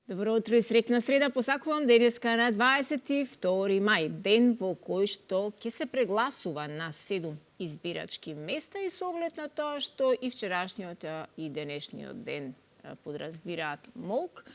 Добро утро и срекна среда. Посакувам денеска на 22 мај, ден во кој што ќе се прегласува на 7 избирачки места и со оглед на тоа што и вчерашниот и денешниот ден подразбираат молк.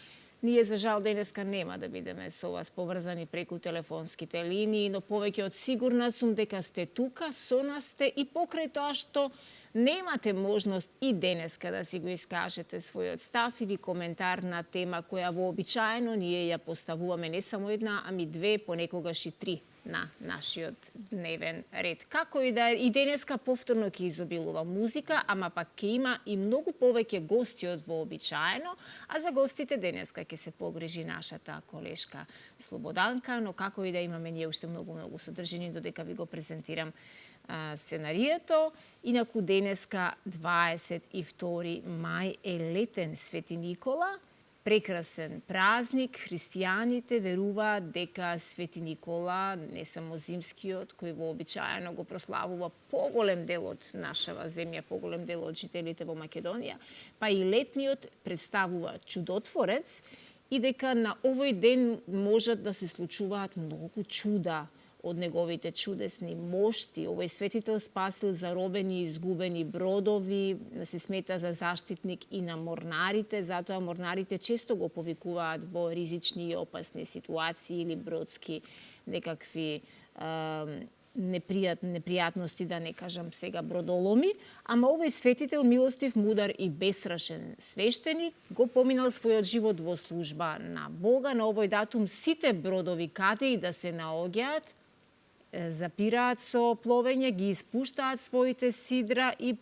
Ние за жал денеска нема да бидеме со вас поврзани преку телефонските линии, но повеќе од сигурна сум дека сте тука, со нас сте и покрај тоа што немате можност и денеска да си го искажете својот став или коментар на тема која вообичаено ние ја поставуваме не само една, ами две, понекогаш и три на нашиот дневен ред. Како и да и денеска повторно ќе изобилува музика, ама пак ќе има и многу повеќе гости од вообичаено, а за гостите денеска ќе се погрижи нашата колешка Слободанка, но како и да имаме ние уште многу содржини додека ви го презентирам сценарието. Инаку денеска 22 мај е летен Свети Никола, прекрасен празник. Христијаните веруваат дека Свети Никола, не само зимскиот, кој вообичаено го прославува поголем дел од нашава земја, поголем дел од жителите во Македонија, па и летниот представува чудотворец и дека на овој ден можат да се случуваат многу чуда од неговите чудесни мошти. Овој светител спасил заробени и изгубени бродови, се смета за заштитник и на морнарите, затоа морнарите често го повикуваат во ризични и опасни ситуации или бродски некакви непријатности, да не кажам сега бродоломи, ама овој светител милостив, мудар и бестрашен свештеник го поминал својот живот во служба на Бога. На овој датум сите бродови каде и да се наоѓаат, запираат со пловење, ги испуштаат своите сидра и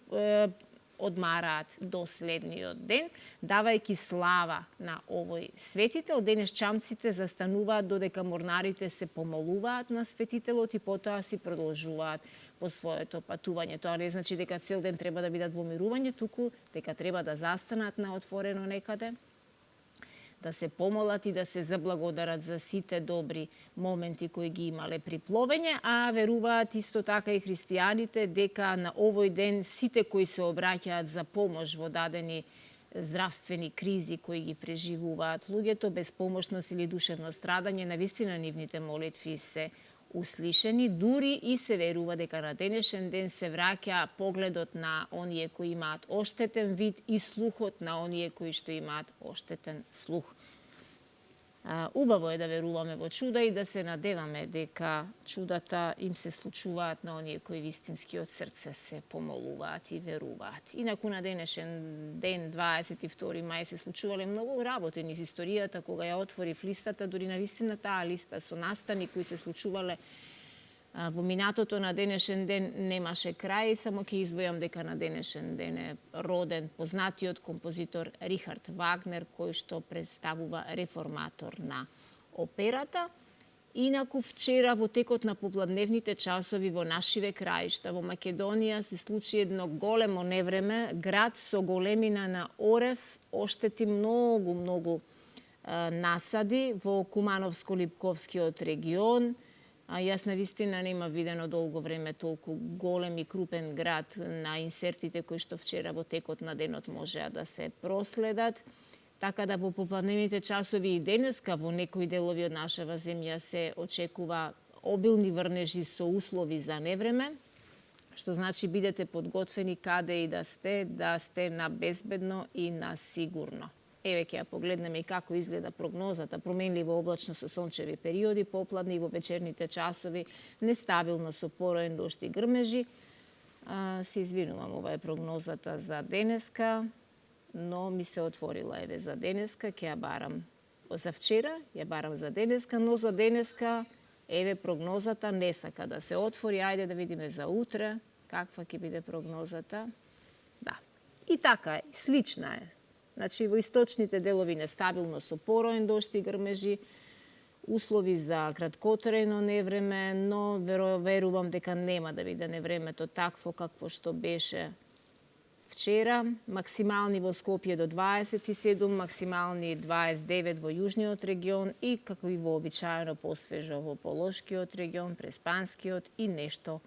одмараат до следниот ден, давајќи слава на овој светител. Денес чамците застануваат додека морнарите се помолуваат на светителот и потоа си продолжуваат по своето патување. Тоа не значи дека цел ден треба да бидат во мирување, туку дека треба да застанат на отворено некаде, да се помолат и да се заблагодарат за сите добри моменти кои ги имале при пловење, а веруваат исто така и христијаните дека на овој ден сите кои се обраќаат за помош во дадени здравствени кризи кои ги преживуваат луѓето, безпомошност или душевно страдање, навистина нивните молитви се услишени, дури и се верува дека на денешен ден се враќа погледот на оние кои имаат оштетен вид и слухот на оние кои што имаат оштетен слух. Убаво е да веруваме во чуда и да се надеваме дека чудата им се случуваат на оние кои вистински од срце се помолуваат и веруваат. Инаку на денешен ден, 22 мај, се случувале многу работи низ историјата, кога ја отворив листата, дури на вистина таа листа со настани кои се случувале во минатото. На денешен ден немаше крај, само ќе издвојам дека на денешен ден е роден познатиот композитор Рихард Вагнер, кој што представува реформатор на операта. Инаку вчера во текот на попладневните часови во нашиве краишта во Македонија се случи едно големо невреме. Град со големина на орев оштети многу насади во Кумановско-Липковскиот регион. Јас навистина нема видено долго време толку голем и крупен град на инсертите кои што вчера во текот на денот можеа да се проследат. Така да во попладневните часови и денеска во некои делови од нашава земја се очекува обилни врнежи со услови за невреме, што значи бидете подготвени каде и да сте на безбедно и на сигурно. Еве ќе ја погледнеме и како изгледа прогнозата. Променливо облачно со сончеви периоди, попладни и во вечерните часови, нестабилно со пороен дожд и грмежи. Се извинувам, ова е прогнозата за денеска, но ми се отворила еве за денеска, ќе ја барам за вчера, ја барам за денеска, но за денеска еве прогнозата не сака да се отвори. Ајде да видиме за утре каква ќе биде прогнозата. Да. И така е, слична е. Значи, во источните делови нестабилно со пороен дожд и грмежи, услови за краткотрено невреме, но верувам дека нема да биде невремето такво какво што беше вчера. Максимални во Скопје до 27, максимални 29 во јужниот регион и како и вообичаено посвежо во Полошкиот регион, Преспанскиот и нешто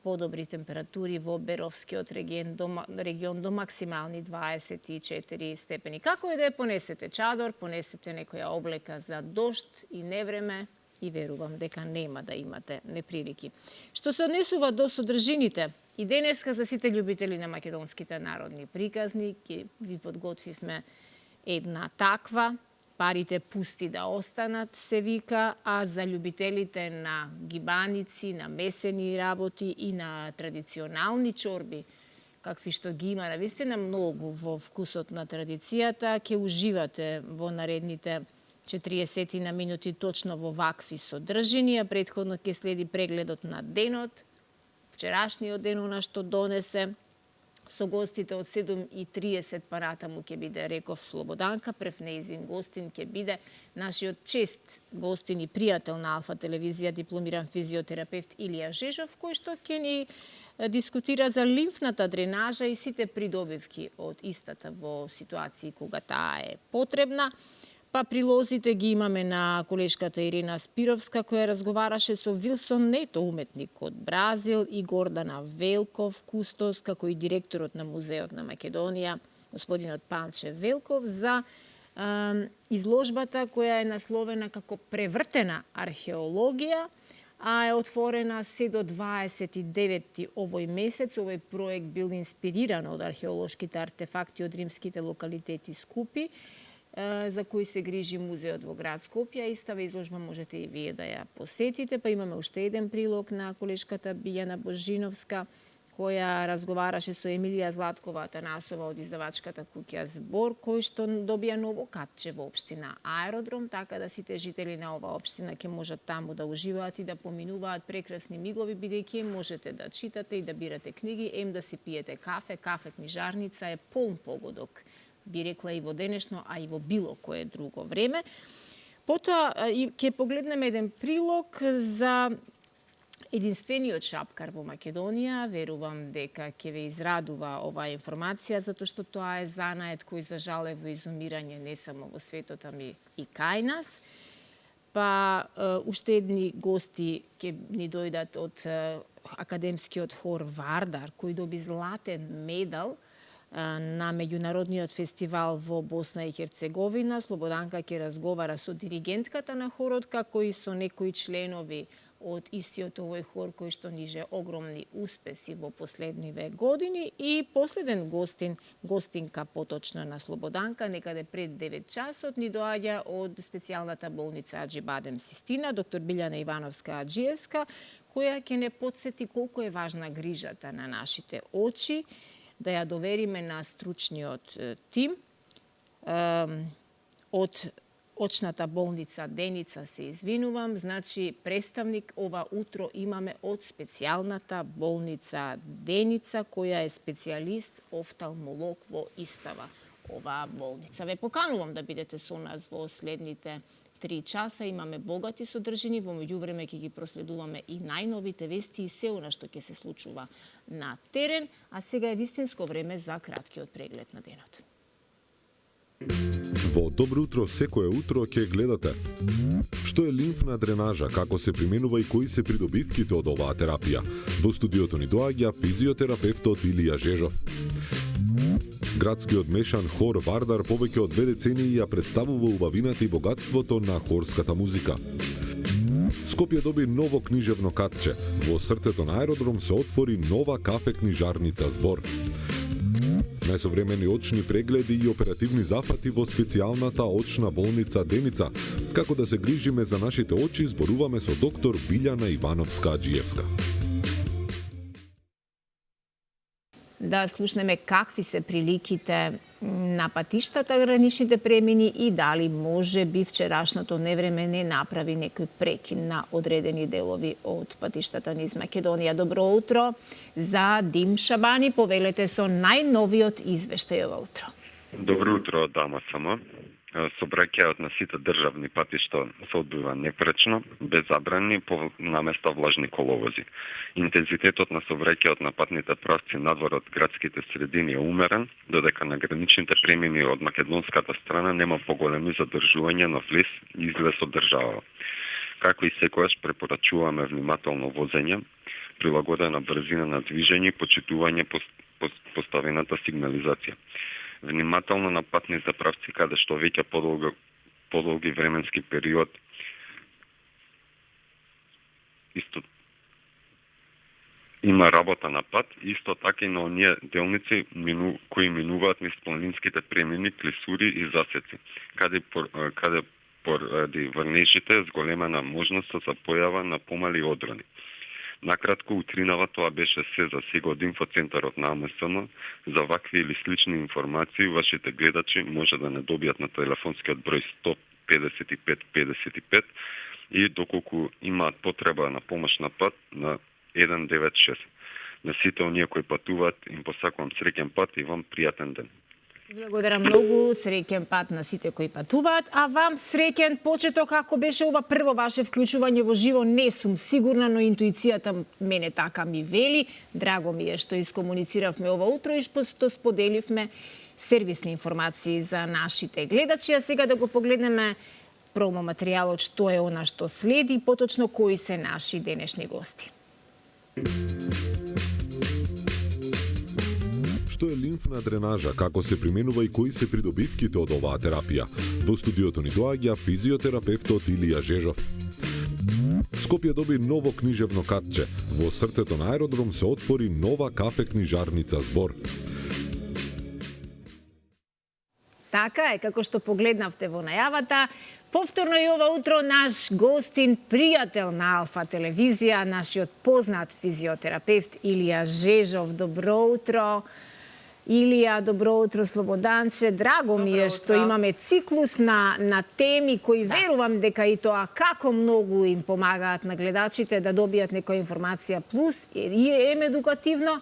подобри температури во Беровскиот регион до максимални 24 степени. Како и да понесете чадор, понесете некоја облека за дожд и невреме, и верувам дека нема да имате неприлики. Што се однесува до содржините, и денеска за сите љубители на македонските народни приказни, ви подготвивме една таква. Парите пусти да останат, се вика, а за љубителите на гибаници, на месени работи и на традиционални чорби, какви што ги има навистина многу во вкусот на традицијата, ќе уживате во наредните 40 на минути точно во вакви содржини, а претходно ќе следи прегледот на денот, вчерашниот ден на што донесе, со гостите од 7:30 па натаму ќе биде, реков, Слободанка. Прев неизин гостин ќе биде нашиот чест гостин и пријател на Алфа телевизија, дипломиран физиотерапевт Илија Жежов, кој што ќе ни дискутира за лимфната дренажа и сите придобивки од истата во ситуации кога таа е потребна. Па прилозите ги имаме на колешката Ирина Спировска, која разговараше со Вилсон Нето, уметник од Бразил, и Гордана Велков, кустос, како и директорот на Музеот на Македонија, господинот Панче Велков, за изложбата која е насловена како Превртена археологија, а е отворена се до 29 овој месец. Овој проект бил инспириран од археолошките артефакти од римските локалитети Скупи, за кои се грижи музеот во град Скопје. Истава изложба можете и вие да ја посетите. Па имаме уште еден прилог на колешката Билјана Божиновска, која разговараше со Емилија Златкова Атанасова од издавачката куќа Збор, кој што добија ново катче во општина Аеродром, така да сите жители на оваа општина ќе можат таму да уживаат и да поминуваат прекрасни мигови, бидејќи можете да читате и да бирате книги, да си пиете кафе. Кафе книжарница е полн погодок, би рекла, и во денешно, а и во било кое друго време. Потоа ќе погледнеме еден прилог за единствениот шапкар во Македонија. Верувам дека ќе ве израдува оваа информација, затоа што тоа е занает кој за жал е во изумирање не само во светот, ами и кај нас. Па уште едни гости ќе ни дојдат од академскиот хор Вардар, кој доби златен медал на меѓународниот фестивал во Босна и Херцеговина. Слободанка ќе разговара со диригентката на хорот, како и со некои членови од истиот овој хор кој што ниже огромни успеси во последниве години. И последен гостинка поточно на Слободанка, некаде пред 9 часот, ни доаѓа од специјалната болница Аџи Бадем Систина, доктор Билјана Ивановска Аџиевска, која ќе не подсети колку е важна грижата на нашите очи, да ја довериме на стручниот тим од очната болница Деница, се извинувам, значи представник ова утро имаме од специјалната болница Деница, која е специјалист офталмолог во истава оваа болница. Ве поканувам да бидете со нас во следните 3 часа. Имаме богати содржини, во меѓувреме ќе ги проследуваме и најновите вести и се она што ќе се случува на терен, а сега е вистинско време за краткиот преглед на денот. Во Добро утро секое утро ќе гледате што е лимфна дренажа, како се применува и кои се придобивките од оваа терапија. Во студиото ни доаѓа физиотерапевтот Илија Жежов. Градскиот мешан хор Вардар повеќе од 2 децении ја представува убавината и богатството на хорската музика. Скопје доби ново книжевно катче. Во срцето на Аеродром се отвори нова кафе книжарница Збор. Најсовремени очни прегледи и оперативни зафати во специјалната очна болница Деница. Како да се грижиме за нашите очи, зборуваме со доктор Билјана Ивановска Аџиевска. Да слушнеме какви се приликите на патиштата, граничните премини и дали може би вчерашното невреме не направи некој прекин на одредени делови од патиштата низ Македонија. Добро утро за Дим Шабани, повелете со најновиот извештај ова утро. Добро утро, дама само. Сообраќајот на сите државни патишта се одвива непречно, без забрани, по наместа влажни коловози. Интензитетот на сообраќајот на патните правци надвор од градските средини е умерен, додека на граничните премини од македонската страна нема поголеми задржувања на влез и излез од држава. Како и секојаш препорачуваме внимателно возење, прилагодена брзина на движење и почитување поставената сигнализација. Внимателно на патни заправци каде што веќе подолги временски период исто има работа на пат, исто така и на оние делници кои минуваат низ планинските премини, клисури и засеци, каде поради врнежите зголемена можност за појава на помали одрони. Накратко, утринава тоа беше се за сега од инфоцентарот на АМСМ. За вакви или слични информации, вашите гледачи може да не добијат на телефонскиот број 155 55 и доколку имаат потреба на помош на пат на 196. На сите оние кои патуваат им посакувам среќен пат и вам пријатен ден. Благодарам многу, среќен пат на сите кои патуваат, а вам среќен почеток ако беше ова прво ваше вклучување во живо, не сум сигурна, но интуицијата мене така ми вели. Драго ми е што искомунициравме ова утро и што споделивме сервисни информации за нашите гледачи, а сега да го погледнеме промо материјалот што е она што следи и поточно кои се наши денешни гости. Што е лимфна дренажа, како се применува и кои се придобивките од оваа терапија? Во студиото ни доаѓа физиотерапевтот Илија Жежов. Скопје доби ново книжевно катче. Во срцето на аеродром се отвори нова кафе книжарница Збор. Така е, како што погледнавте во најавата, повторно и ова утро наш гостин, пријател на Алфа телевизија, нашиот познат физиотерапевт Илија Жежов. Добро утро. Илија, добро утро, Слободанче. Драго ми е што имаме циклус на теми кои верувам дека и тоа како многу им помагаат на гледачите да добијат некоја информација плюс и е едукативно,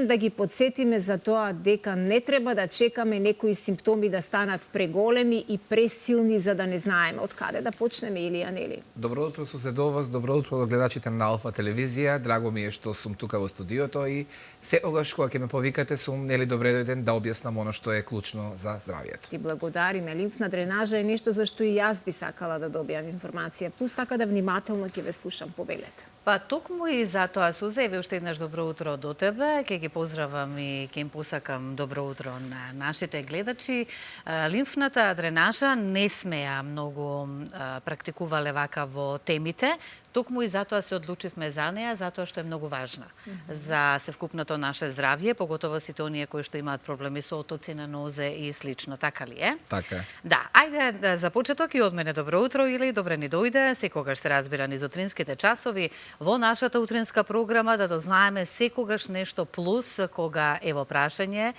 да ги подсетиме за тоа дека не треба да чекаме некои симптоми да станат преголеми и пресилни за да не знаеме од каде да почнеме, Илија, нели? Добро утро со се до вас, добро утро до гледачите на Алфа телевизија. Драго ми е што сум тука во студиото и секогаш кога ќе ме повикате сум нели добре дојден да објаснам она што е клучно за здравието. Ти благодариме. Лимфна дренажа е нешто за што и јас би сакала да добијам информација. Пус така да внимателно ќе ве слушам, повелете. Па токму и затоа, Суза, еве уште еднаш добро утро до тебе. Ќе ги поздравам и ќе им посакам добро утро на нашите гледачи. Лимфната дренажа не сме ја многу практикувале вака во темите. Токму и затоа се одлучивме за неа, затоа што е многу важна за севкупното наше здравје, поготово сите оние кои што имаат проблеми со отоци на нозе и слично. Така ли е? Така е. Да, ајде за почеток и од мене добро утро или добре ни дојде. Секогаш се разбира низ утринските часови во нашата утринска програма да дознаеме секогаш нешто плюс кога е во прашање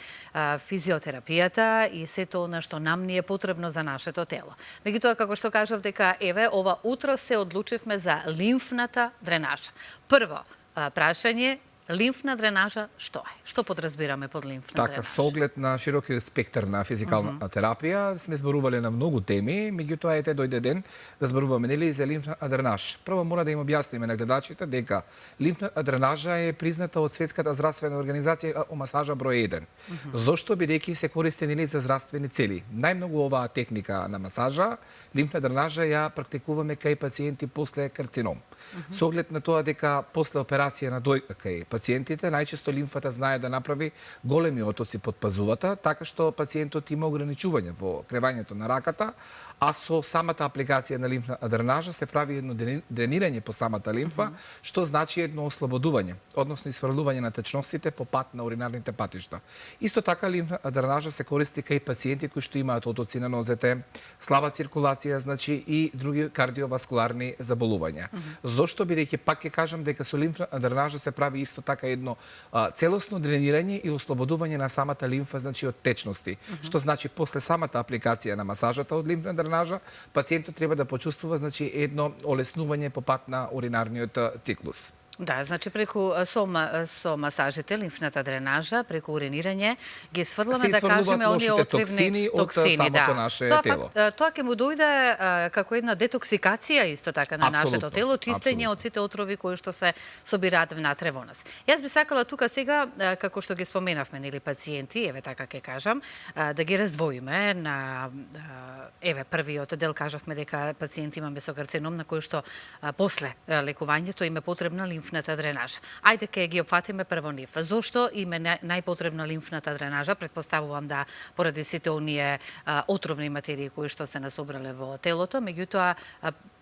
физиотерапијата и сето она што нам ни е потребно за нашето тело. Меѓутоа, како што кажав дека еве ова утро се одлучивме за лимфната дренажа. Прво прашање, лимфна дренажа што е? Што подразбираме под лимфна дренажа? Така, со оглед на широкиот спектар на физикална терапија, сме зборувале на многу теми, меѓутоа ете дојде ден да зборуваме нели за лимфна дренаж. Прво мора да им објасниме на гледачите дека лимфна дренажа е призната од Светската здравствена организација масажа број 1. Зошто? Бидејќи се користи нели за здравствени цели. Најмногу оваа техника на масажа, лимфна дренажа ја практикуваме кај пациенти после карцином. Со оглед на тоа дека после операција на дојка кај пациентите, најчесто лимфата знае да направи големи отоци под пазувата, така што пациентот има ограничување во кревањето на раката, а со самата апликација на лимфна дренажа се прави едно дренирање по самата лимфа, што значи едно ослободување, односно исфрлување на течностите по пат на уринарните патишта. Исто така лимфна дренажа се користи кај пациенти кои што имаат отоци на нозете, слаба циркулација, значи и други кардиоваскуларни заболувања. Зошто? Бидејќи пак ќе кажам дека со лимфна дренажа се прави исто така едно целосно дренирање и ослободување на самата лимфа, значи од течности. Што значи после самата апликација на масажата од лимфна дренажа, пациентот треба да почувствува значи едно олеснување по пат на уринарниот циклус. Да, значи преку со масажите, лимфната дренажа, преку уринирање ги сврламе да кажеме оние отривни токсини, да. Наше тело. Тоа ќе му дојде како една детоксикација исто така на нашето тело, чистење од сите отрови кои што се собираат внатре во нас. Јас би сакала тука сега, како што ги споменавме, нели пациенти, еве така ќе кажам, да ги раздвоиме на еве првиот дел кажавме дека пациенти имаме со карцином на кој што после лекувањето им е потребна лимфна лимфната дренажа. Ајде ке ги опфатиме прво нив. Зошто им е најпотребна лимфната дренажа? Претпоставувам да поради сите оние отровни материи кои што се насобрале во телото, меѓутоа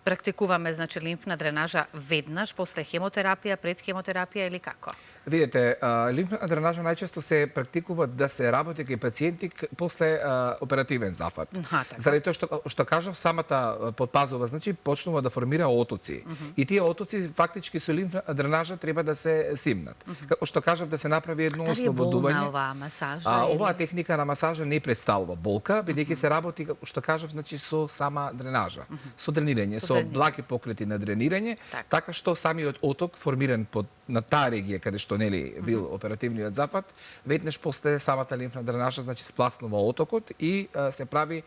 практикуваме значи лимфна дренажа веднаш после хемотерапија, пред хемотерапија или како? Видите, лимфна дренажа најчесто се практикува да се работи кај пациенти после оперативен зафат. Така. Заради тоа што кажав, самата подпазова значи почнува да формира отоци. И тие отоци фактички со лимфна дренажа треба да се симнат. Како што кажав, да се направи едно ослободување. Дали е болна оваа масажа? Оваа техника на масажа не представува болка, бидејќи се работи, како што кажав, значи со сама дренажа, со дренирање, со блаки покрети на дренирање, така што самиот оток формиран на таа регија каде што нели бил оперативниот запад, веднаш после самата лимфна дренажа значи спласнува отокот и се прави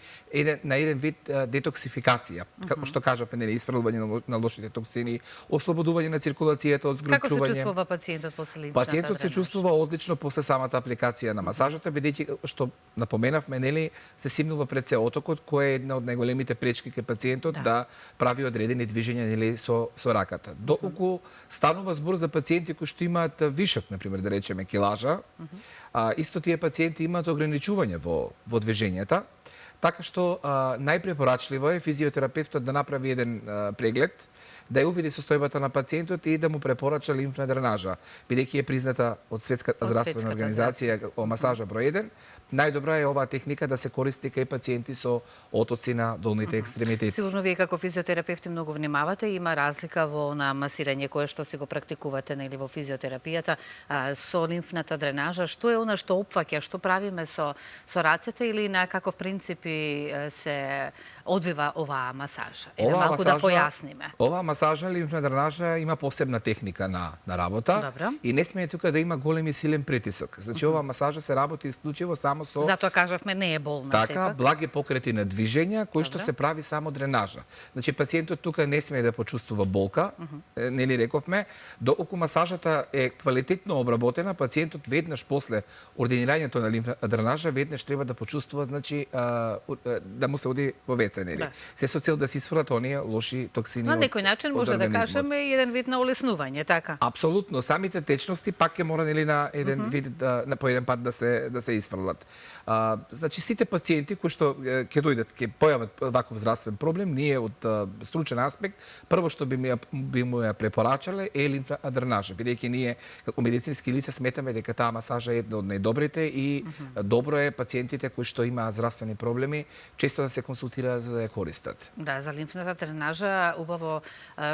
на еден вид детоксификација, како што кажав, нели исфрлување на лошите токсини, ослободување на циркулацијата од згручување. Како се чувствува пациентот после лимфната дренажа? Пациентот се чувствува одлично после самата апликација на масажата, бидејќи што напоменавме, нели се симнува пред се отокот, кој е една од најголемите пречки кај пациентот да прави одредени движења нели со раката. Доколку станува збор за пациенти кои што имаат вишок, например, да речеме килажа, исто тие пациенти имаат ограничување во движењата, така што најпрепорачливо е физиотерапевтот да направи еден преглед, да ја увиди состојбата на пациентот и да му препорача лимфна дренажа, бидејќи е призната од Светската здравствена организација како масажа број 1. Најдобра е оваа техника да се користи кај пациенти со отоци на долните екстремитети. Сигурно вие како физиотерапевти многу внимавате, има разлика во на масирање кое што се го практикувате нели во физиотерапијата со лимфната дренажа. Што е она што опфаќа, што правиме со рацете или на каков принципи се одвива оваа масажа? Малку да појасниме. Оваа масажа лимфна дренажа има посебна техника на работа. Добро. И не смее тука да има голем и силен притисок. Значи оваа масажа се работи исклучиво само со Затоа кажавме не е болно така, сепак. благи покрети на движења кои што се прави само дренажа. Значи пациентот тука не смее да почувствува болка, нели рековме, доколку масажата е квалитетно обработена, пациентот веднаш после ординирањето на лимфна дренажа веднаш треба да почувствува значи да му се оди во веце, нели. Се со цел да се исфрлат оние лоши токсини. На некој начин може да кажеме еден вид на олеснување, така. Апсолутно, самите течности пак ќе мора нели на еден вид на по еден пат да се исфрлат. Значи сите пациенти кои што ќе дојдат, ќе појават ваков здравствен проблем, ние од стручен аспект прво што би му ја препорачале е лимфна дренажа, бидејќи ние како медицински лица сметаме дека таа масажа е една од најдобрите и добро е пациентите кои што имаат здравствени проблеми често да се консултираат за да ја користат. Да, за лимфната дренажа убаво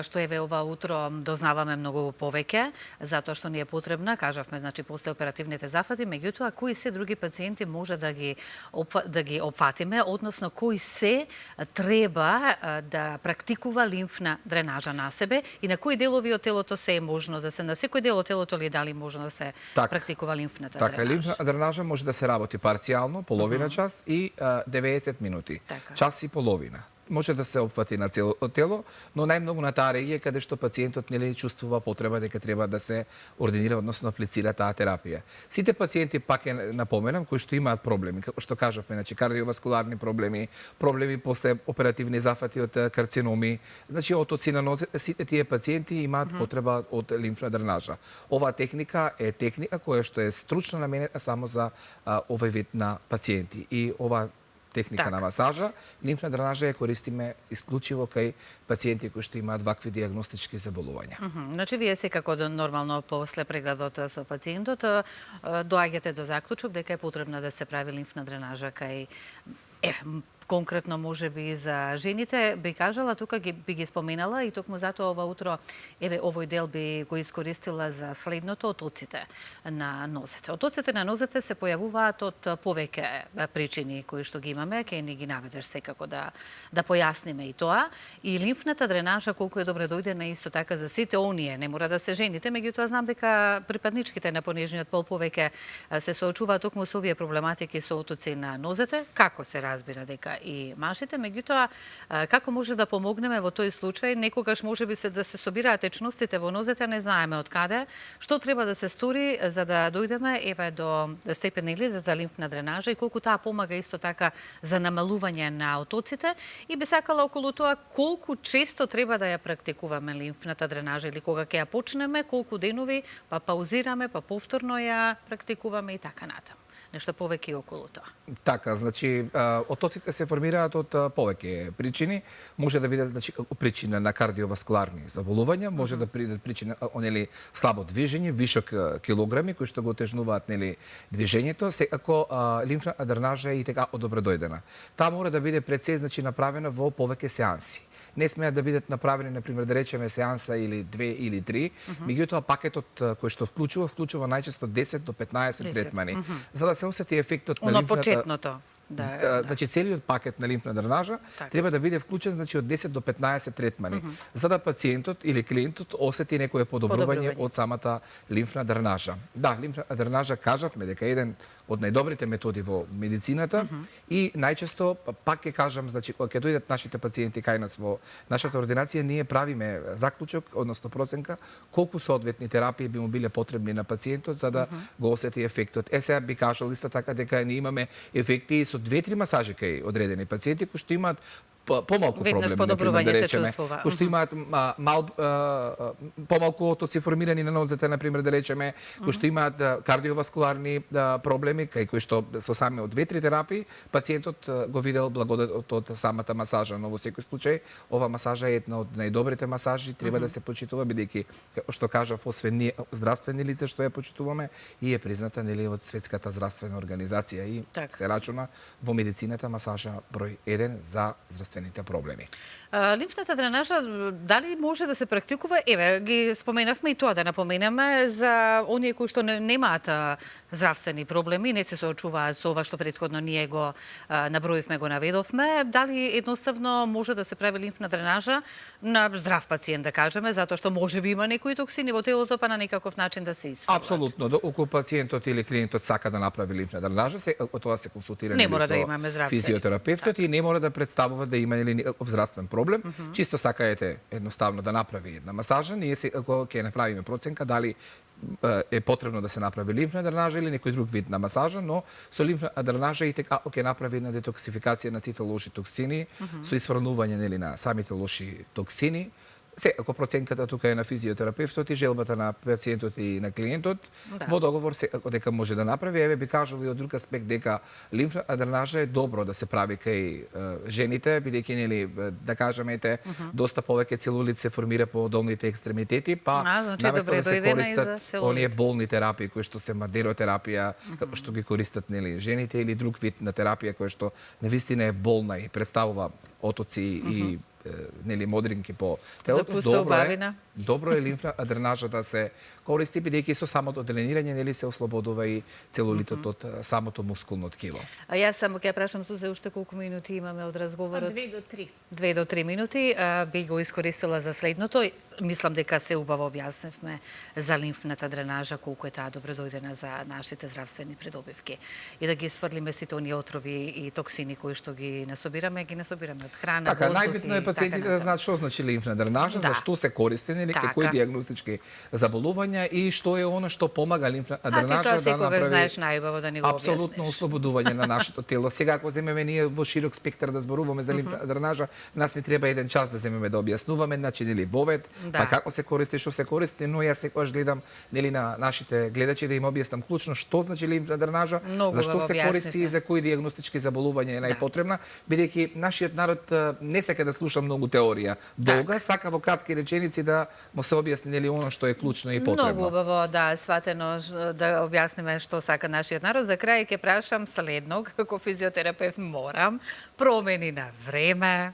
што еве ова утро дознаваме многу повеќе, затоа што ни е потребна, кажавме, значи после оперативните зафати, меѓутоа кои се други пациенти може да ги опфатиме, односно кои се треба да практикува лимфна дренажа на себе и на кои делови од телото се е можно да се, на секој дел од телото ли е дали можно да се практикува лимфната дренажа? Така, лимфна дренажа може да се работи парцијално, половина час и 90 минути. Час и половина. Може да се опфати на целото тело, но најмногу на таа регија каде што пациентот нели чувствува потреба дека треба да се ординира, односно аплицира таа терапија. Сите пациенти, пак е напоменам, кои што имаат проблеми, како што кажавме, значи кардиоваскуларни проблеми, проблеми после оперативни зафати од карциноми, значи отоци на нозете, сите тие пациенти имаат потреба од лимфна дренажа. Оваа техника е техника која што е стручно наменета само за овој вид на пациенти и ова техника на масажа, лимфна дренажа ја користиме исклучиво кај пациенти кои што имаат вакви диагностички заболувања. Значи вие секако нормално после прегледот со пациентот доаѓате до заклучок дека е потребно да се прави лимфна дренажа кај конкретно може би за жените, би кажала, тука би ги споменала и токму затоа ова утро, еве, овој дел би го искористила за следното, отоците на нозете. Отоците на нозете се појавуваат од повеќе причини кои што ги имаме, ке ни ги наведеш секако да појасниме и тоа. И лимфната дренажа, колку е добре дојде исто така за сите оние, не мора да се жените, меѓутоа знам дека припадничките на понежниот пол повеќе се соочуваат токму со овие проблематики со отоци на нозете. Како се разбира дека и машите, меѓутоа како може да помогнеме во тој случај? Некогаш можеби да се собираат течностите во нозете, не знаеме од каде. Што треба да се стори за да дојдеме до степен или за лимфна дренажа и колку таа помага исто така за намалување на отоците, и би сакала околу тоа колку често треба да ја практикуваме лимфната дренажа или кога ќе ја почнеме, колку денови, па паузираме, па повторно ја практикуваме и така натаму. Нешто повеќе околу тоа. Така, значи, отоците се формираат од повеќе причини. Може да бидат, значи, причина на кардиоваскуларни заболувања, може да бидат причина нели слабо движење, вишок килограми кои што го отежнуваат нели движењето, секако лимфна дренажа е и така добро дојдена. Таа мора да биде пред се, значи, направена во повеќе сеанси. Не смеат да бидат направени, например, да речеме сеанса или 2 или 3, меѓутоа пакетот кој што вклучува најчесто 10 до 15 третмани, за да се осети ефектот на лимфната... почетното. Значи целиот пакет на лимфна дренажа треба да биде вклучен, значи, од 10 до 15 третмани, за да пациентот или клиентот осети некое подобрување од самата лимфна дренажа. Да, лимфна дренажа кажавме дека е еден од најдобрите методи во медицината и најчесто, пак ќе кажам, значи, кога ќе дојдат нашите пациенти кај нас во нашата ординација, ние правиме заклучок, односно проценка, колку соодветни терапии би му биле потребни на пациентот за да го осети ефектот. Сега би кажал исто така дека ние имаме ефекти со 2-3 масажи кај одредени пациенти кои што имаат помалку проблеми, подобрување да речеме, кои што имаат помалку отоци формирани на нозете, например, да речеме, кои што имаат кардиоваскуларни проблеми, кај кои што со сами од 2-3 терапии пациентот го видел благодетот од самата масажа. Но во секој случај ова масажа е една од најдобрите масажи, треба да се почитува, бидејќи што кажав, освен ние здравствени лица што ја почитуваме, и е призната нели од Светската здравствена организација и се рачуна во медицината масажа број 1 за здравствените проблеми. Лимфната дренажа дали може да се практикува? Еве, ги споменавме и тоа, да напоменеме за оние кои што немаат здравствени проблеми, не се соочуваат со ова што претходно ние го наброивме, го наведовме. Дали едноставно може да се прави лимфна дренажа на здрав пациент, да кажеме, затоа што можеби има некои токсини во телото, па на некаков начин да се исфрлат? Апсолутно. Доколку пациентот или клиентот сака да направи лимфна дренажа, тоа се консултира со физиотерапевтот и не мора да представува да има некој здравствен проблем. Чисто сакаете едноставно да направи една масажа, ние ќе направиме проценка дали е потребно да се направи лимфна дренажа или некој друг вид на масажа, но со лимфна дренажа и така ќе направи една детоксификација на сите лоши токсини, со исфрлување нели на самите лоши токсини. Ако проценката тука е на физиотерапевтот и желбата на пациентот и на клиентот, во договор секако дека може да направи. Еве би кажал и од друг аспект дека лимфна дренажа е добро да се прави кај жените, бидејќи нели да кажеме доста повеќе целулит се формира по долните екстремитети, па наместо да се користат оние болни терапии кои што се мадеротерапија, како што ги користат нели жените, или друг вид на терапија која што навистина е болна и представува отоци и нели модринки по телото. Добро е лимфна дренажа да се користи, бидејќи со самото дренирање нели се ослободува и целулитот од самото мускулно ткиво. А јас само ќе прашам Сузе уште колку минути имаме од разговорот? 2 до 3. 2 до 3 минути. Би го искористила за следното. Мислам дека се убаво објаснивме за лимфната дренажа, колку е таа добредојдена за нашите здравствени придобивки. И да ги сврлиме сите оние отрови и токсини кои што ги насобираме од храна, така, воздух. Најбитно е пациентите да знаат што значи лимфна дренажа, за што се користи, нели, кои диагностички заболувања и што е она што помага лимфна дренажа да направи. Знаеш најубаво да ни го објасниш. Апсолутно ослободување на нашето тело. Сега ако земеме ние во широк спектар да зборуваме за лимфна дренажа, нас ни треба 1 час да земеме да објаснуваме, значи нели вовед, па како се користи, што се користи, но јас секогаш гледам нели на нашите гледачи да им објаснам клучно што значи лимфна дренажа, зашто се користи и за кои диагностички заболувања е најпотребна, бидејќи нашиот народ не сака да слуша многу теорија. Долга сака во кратки реченици да му се објасни нели она што е клучно и потребно. Многу убаво, да, сватено да објасниме што сака нашиот народ. За крај ќе прашам следно, како физиотерапевт морам, промени на време,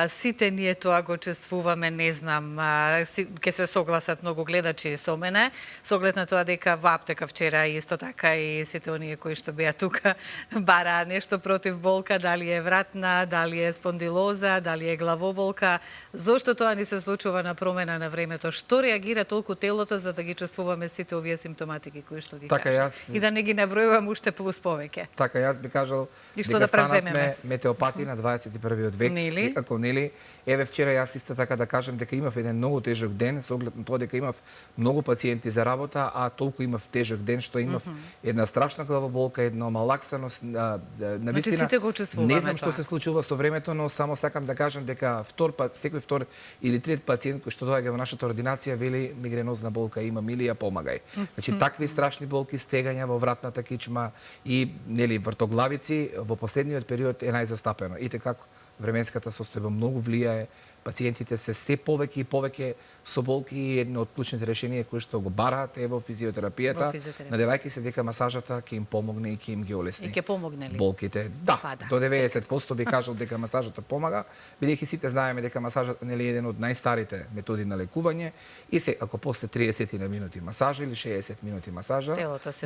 Сите ние тоа го чувствуваме, не знам, ќе се согласат многу гледачи со мене, со оглед на тоа дека во аптека вчера исто така и сите оние кои што беа тука бараа нешто против болка, дали е вратна, дали е спондилоза, дали е главоболка. Зошто тоа ни се случува на промена на времето? Што реагира толку телото за да ги чувствуваме сите овие симптоматики кои што ги кажа? И да не ги набројувам уште плюс повеќе. Така, јас би кажал дека станавме метеопати на 21 век. Нели? Нели? Еве вчера јас исто така да кажам дека имав еден многу тежок ден со оглед на тоа дека имав многу пациенти за работа, а толку имав тежок ден што имав една страшна главоболка, една малаксаност, навистина. Сите го чувствуваме. Не знам што се случува со времето, но само сакам да кажам дека секој втор или трет пациент кој што доаѓа во нашата ординација вели мигренозна болка имам или ја помагај. Значи такви страшни болки, стегања во вратната кичма и нели вртоглавици во последниот период е најзастапено. Ите како временската состојба многу влијае, пациентите се се повеќе и повеќе со болки и едно од клучните решенија кои што го бараат е во физиотерапијата, надевајќи се дека масажата ќе им помогне и ќе им ги олесни. И ќе помогне ли? Болките. Да, до 90% би кажал дека масажата помага, бидејќи сите знаеме дека масажата нели е еден од најстарите методи на лекување и се ако после 30 минути масажа или 60 минути масажа,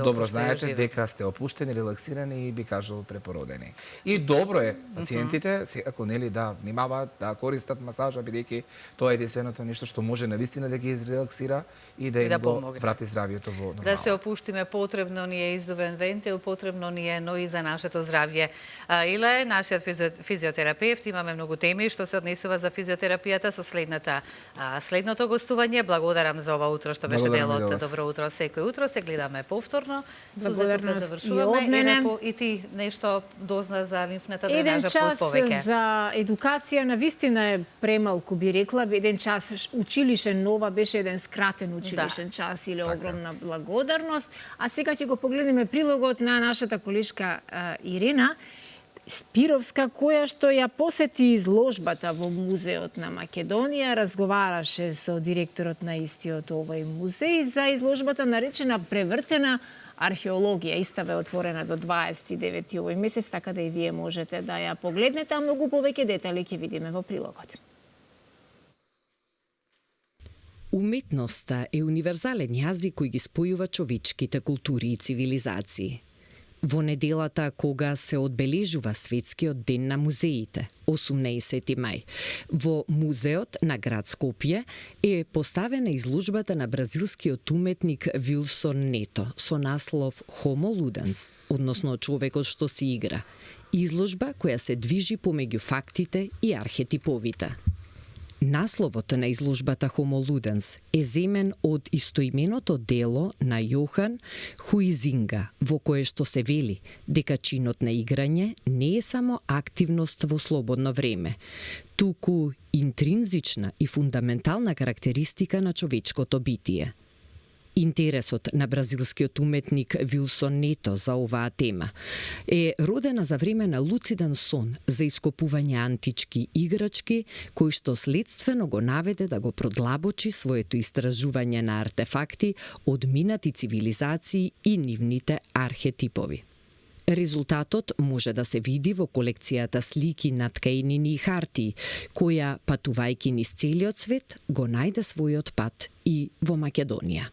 добро знаете дека сте опуштени, релаксирани и би кажал препородени. И добро е пациентите ако нели да внимаваат, да користат масажа бидејќи тоа е единственото нешто што може навистина да ги изрелаксира и да им го врати здравието во нормално. Да се опуштиме, потребно ни е издувен вентил, потребно ни е, но и за нашето здравје. Иле, нашиот физиотерапевт, имаме многу теми што се однесува за физиотерапијата со следното гостување. Благодарам за ова утро што беше дел од Добро утро секој утро. Се гледаме повторно. Благодарност и од мене. И ти нешто дозна за лимфната дренажа плюс повеќе. Еден час за едукација навистина е премалку, би рекла. Еден час училишен нова беше еден скратен училишен час или огромна благодарност. А сега ќе го погледнеме прилогот на нашата колешка Ирина Спировска, која што ја посети изложбата во Музеот на Македонија, разговараше со директорот на истиот овој музеј за изложбата наречена Превртена археологија. Истава е отворена до 29 овој месец, така да и вие можете да ја погледнете, а многу повеќе детали ќе видиме во прилогот. Уметноста е универзален јазик кој ги спојува човечките култури и цивилизации. Во неделата кога се одбележува Светскиот ден на музеите, 18 мај, во Музеот на град Скопје е поставена изложбата на бразилскиот уметник Вилсон Нето со наслов Homo Ludens, односно човекот што се игра. Изложба која се движи помеѓу фактите и архетиповите. Насловот на изложбата Homo Ludens е земен од истоименото дело на Јохан Хуизинга, во кое што се вели дека чинот на играње не е само активност во слободно време, туку интринзична и фундаментална карактеристика на човечкото битие. Интересот на бразилскиот уметник Вилсон Нето за оваа тема е родена за време на луциден сон за ископување антички играчки, кој што следствено го наведе да го продлабочи своето истражување на артефакти од минати цивилизации и нивните архетипови. Резултатот може да се види во колекцијата слики на ткаенини и хартии, која, патувајќи низ целиот свет, го најде својот пат и во Македонија.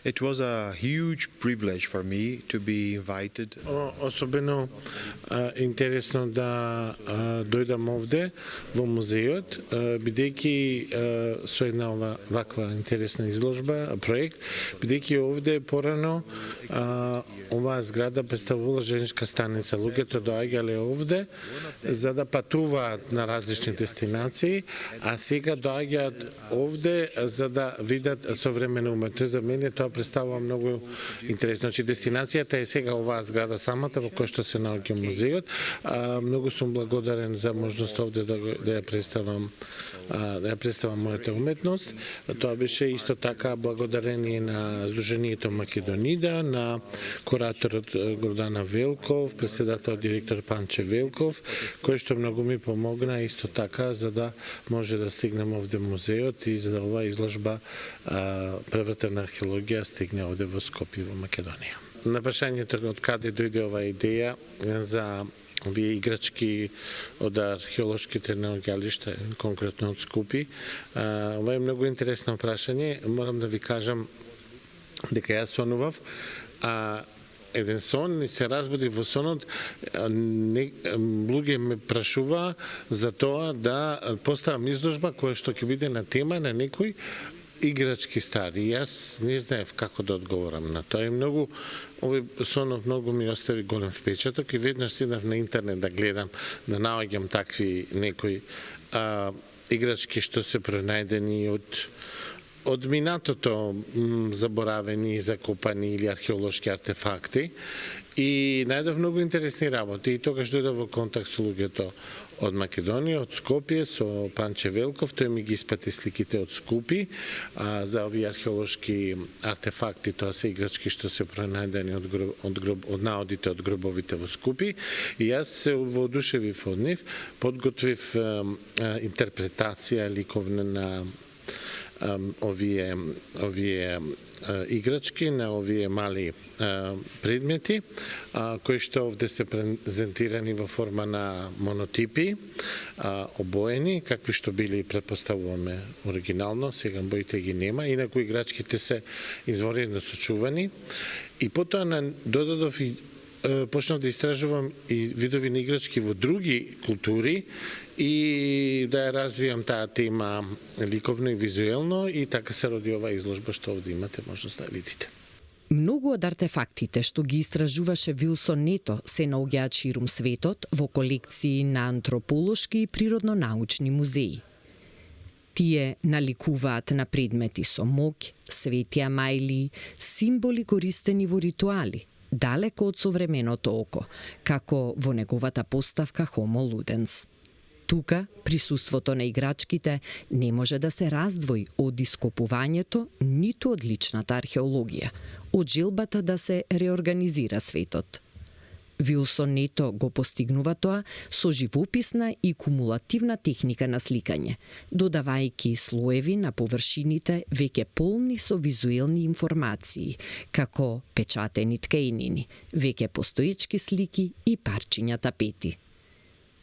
It was a huge privilege for me to be invited. Особено интересно да дојдам овде во музеот, бидејќи со една ваква интересна изложба, проект, бидејќи овде порано оваа зграда представувала женска станица. Луѓето доаѓале овде за да патуваат на различни дестинации, а сега доаѓаат овде за да видат современа уметност. За мене тоа представува многу интересно. Значи дестинацијата е сега оваа зграда самата во која што се наоѓа музеот. Многу сум благодарен за можноста овде да ја представам мојата уметност. Тоа беше исто така благодарение на Сдруженијето Македонида, на кураторот Гордана Велков, председател директор Панче Велков, кој што многу ми помогна исто така за да може да стигнем овде музеот и за да оваа изложба Превртена археологија стигне овде во Скопје во Македонија. На прашањето од каде дојде оваа идеја за овие играчки од археолошките наоѓалишта, конкретно од Скупи. Ова е многу интересно прашање. Морам да ви кажам дека јас сонував, еден сон и се разбуди во сонот, луѓе ме прашува за тоа да поставам изложба која што ќе биде на тема на некој играчки стари. Јас не знаев како да одговорам на тоа. Овој сонот многу ми остави голем впечаток и веднаш седнав на интернет да гледам, да наоѓам такви некои играчки што се пронајдени од минатото, заборавени, закопани или археолошки артефакти, и најдов многу интересни работи. И тогаш дојдов во контакт со луѓето од Македонија, од Скопје, со Панче Велков. Тој ми ги испати сликите од Скупи за овие археолошки артефакти. Тоа се играчки што се пронајдени од наодите од гробовите во Скупи. И јас се воодушевив од нив, подготвив интерпретација ликовна на овие играчки, на овие мали предмети, кои што овде се презентирани во форма на монотипи, обоени, какви што били, предпоставуваме, оригинално, сега боите ги нема, инаку играчките се изворено сочувани. И потоа додадов и почнав да истражувам и видови на играчки во други култури и да ја развијам таа тема ликовно и визуелно, и така се роди оваа изложба што овде имате можност да видите. Многу од артефактите што ги истражуваше Вилсон Нето се наоѓаат ширум светот во колекции на антрополошки и природно-научни музеи. Тие наликуваат на предмети со моќ, свети амајли, символи користени во ритуали, далеко од современото око, како во неговата поставка Homo Ludens. Тука, присуството на играчките не може да се раздвои од ископувањето, ниту од личната археологија, од желбата да се реорганизира светот. Вилсон Нето го постигнува тоа со живописна и кумулативна техника на сликање, додавајќи слоеви на површините веќе полни со визуелни информации, како печатени ткаенини, веќе постоечки слики и парчиња тапети.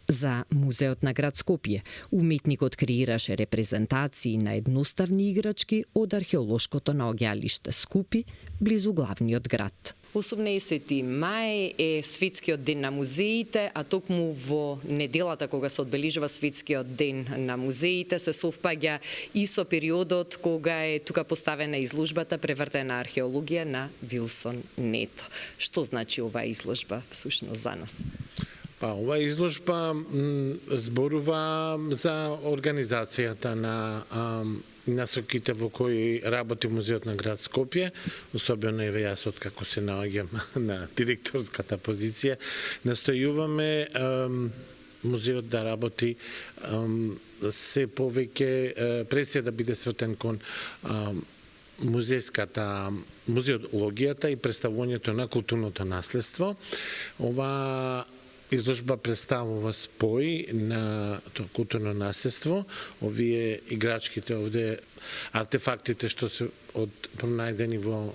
За Музеот на град Скопје, уметникот креираше репрезентации на едноставни играчки од археолошкото наоѓалиште Скупи, близу главниот град. 18 мај е Светскиот ден на музеите, а токму во неделата кога се одбележува Светскиот ден на музеите се совпаѓа и со периодот кога е тука поставена изложбата Превртена археологија на Вилсон Нето. Што значи оваа изложба всушност за нас? Ова изложба зборува за организацијата на насоките во кои работи Музеот на град Скопје, особено еве јас откако се наоѓам на директорската позиција, настојуваме музеот да работи се повеќе пред се да биде свртен кон музеологијата и представувањето на културното наследство. Ова изложба представува спој на тоа културно наследство. Овие играчките овде, артефактите што се пронајдени во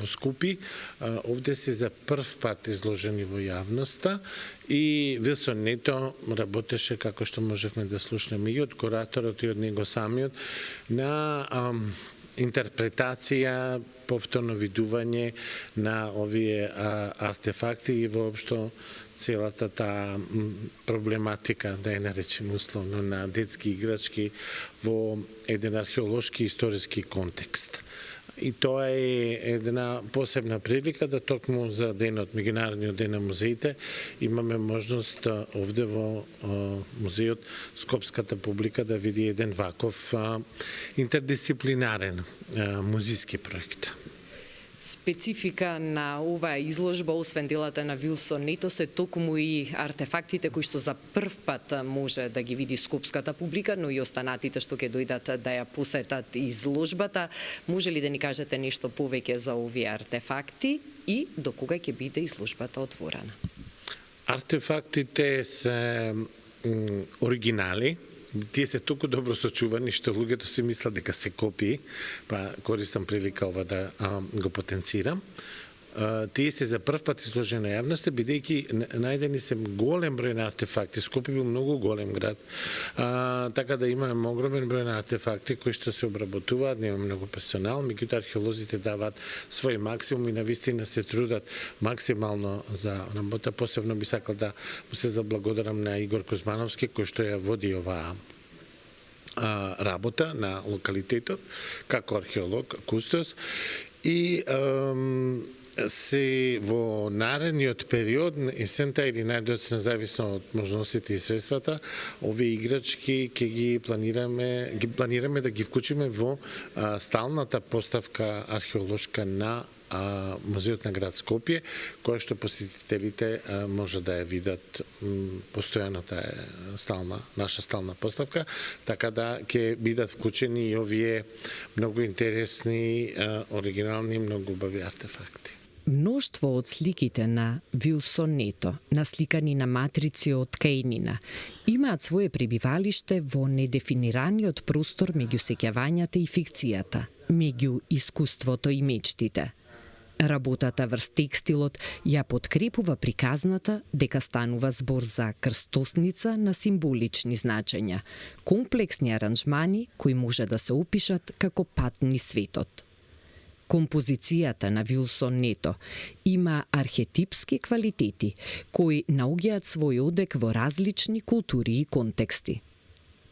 Скупи, овде се за прв пат изложени во јавноста, и Вилсон Нето работеше, како што можевме да слушнеме и од кураторот и од него самиот, на интерпретација, повторно видување на овие артефакти и воопшто целата таа проблематика, да ја наречем условно, на детски играчки во еден археолошки и историски контекст. И тоа е една посебна прилика да токму за денот, меѓународниот ден на музеите, имаме можност овде во музеот скопската публика да види еден ваков интердисциплинарен музиски проект. Специфика на оваа изложба, освен делата на Вилсон Нето, се токму и артефактите кои што за прв пат може да ги види скопската публика, но и останатите што ќе дојдат да ја посетат изложбата. Може ли да ни кажете нешто повеќе за овие артефакти и до кога ќе биде изложбата отворена? Артефактите се оригинали. Тие се толку добро сочувани што луѓето си мислат дека се копии, па користам прилика ова да го потенцирам. тие се за прв пат изложени на јавноста, бидејќи најдени се голем број на артефакти. Скопје бил многу голем град, така да имаме огромен број на артефакти кои што се обработуваат, нема многу персонал, меѓутоа археолозите даваат свој максимум и навистина се трудат максимално за работа. Посебно би сакал да му се заблагодарам на Игор Кузмановски кој што ја води оваа работа на локалитетот како археолог, кустос и се во наредниот период, есента или најдоцна зависно од можностите и средствата, овие играчки ќе ги планираме да ги вклучиме во сталната поставка археолошка на Музеот на град Скопје, која што посетителите може да ја видат постојано, таа е наша стална поставка, така да ќе бидат вклучени и овие многу интересни, оригинални, многу убави артефакти. Мноштво од сликите на Вилсон Нето, насликани на матрици од каенина, имаат свое пребивалиште во недефинираниот простор меѓу сеќавањата и фикцијата, меѓу искуството и мечтите. Работата врз текстилот ја подкрепува приказната дека станува збор за крстосница на символични значења, комплексни аранжмани кои може да се опишат како пат низ светот. Композицијата на Вилсон Нето има архетипски квалитети кои наоѓаат свој одек во различни култури и контексти.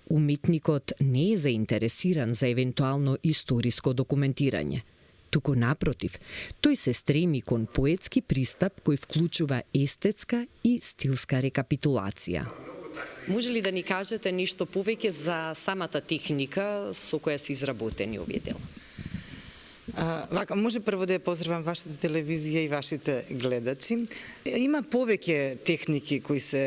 Уметникот не е заинтересиран за евентуално историско документирање, туку напротив, тој се стреми кон поетски пристап кој вклучува естетска и стилска рекапитулација. Може ли да ни кажете нешто повеќе за самата техника со која се изработени овие дела? Вака, може прво да ја поздравам вашата телевизија и вашите гледачи. Има повеќе техники кои се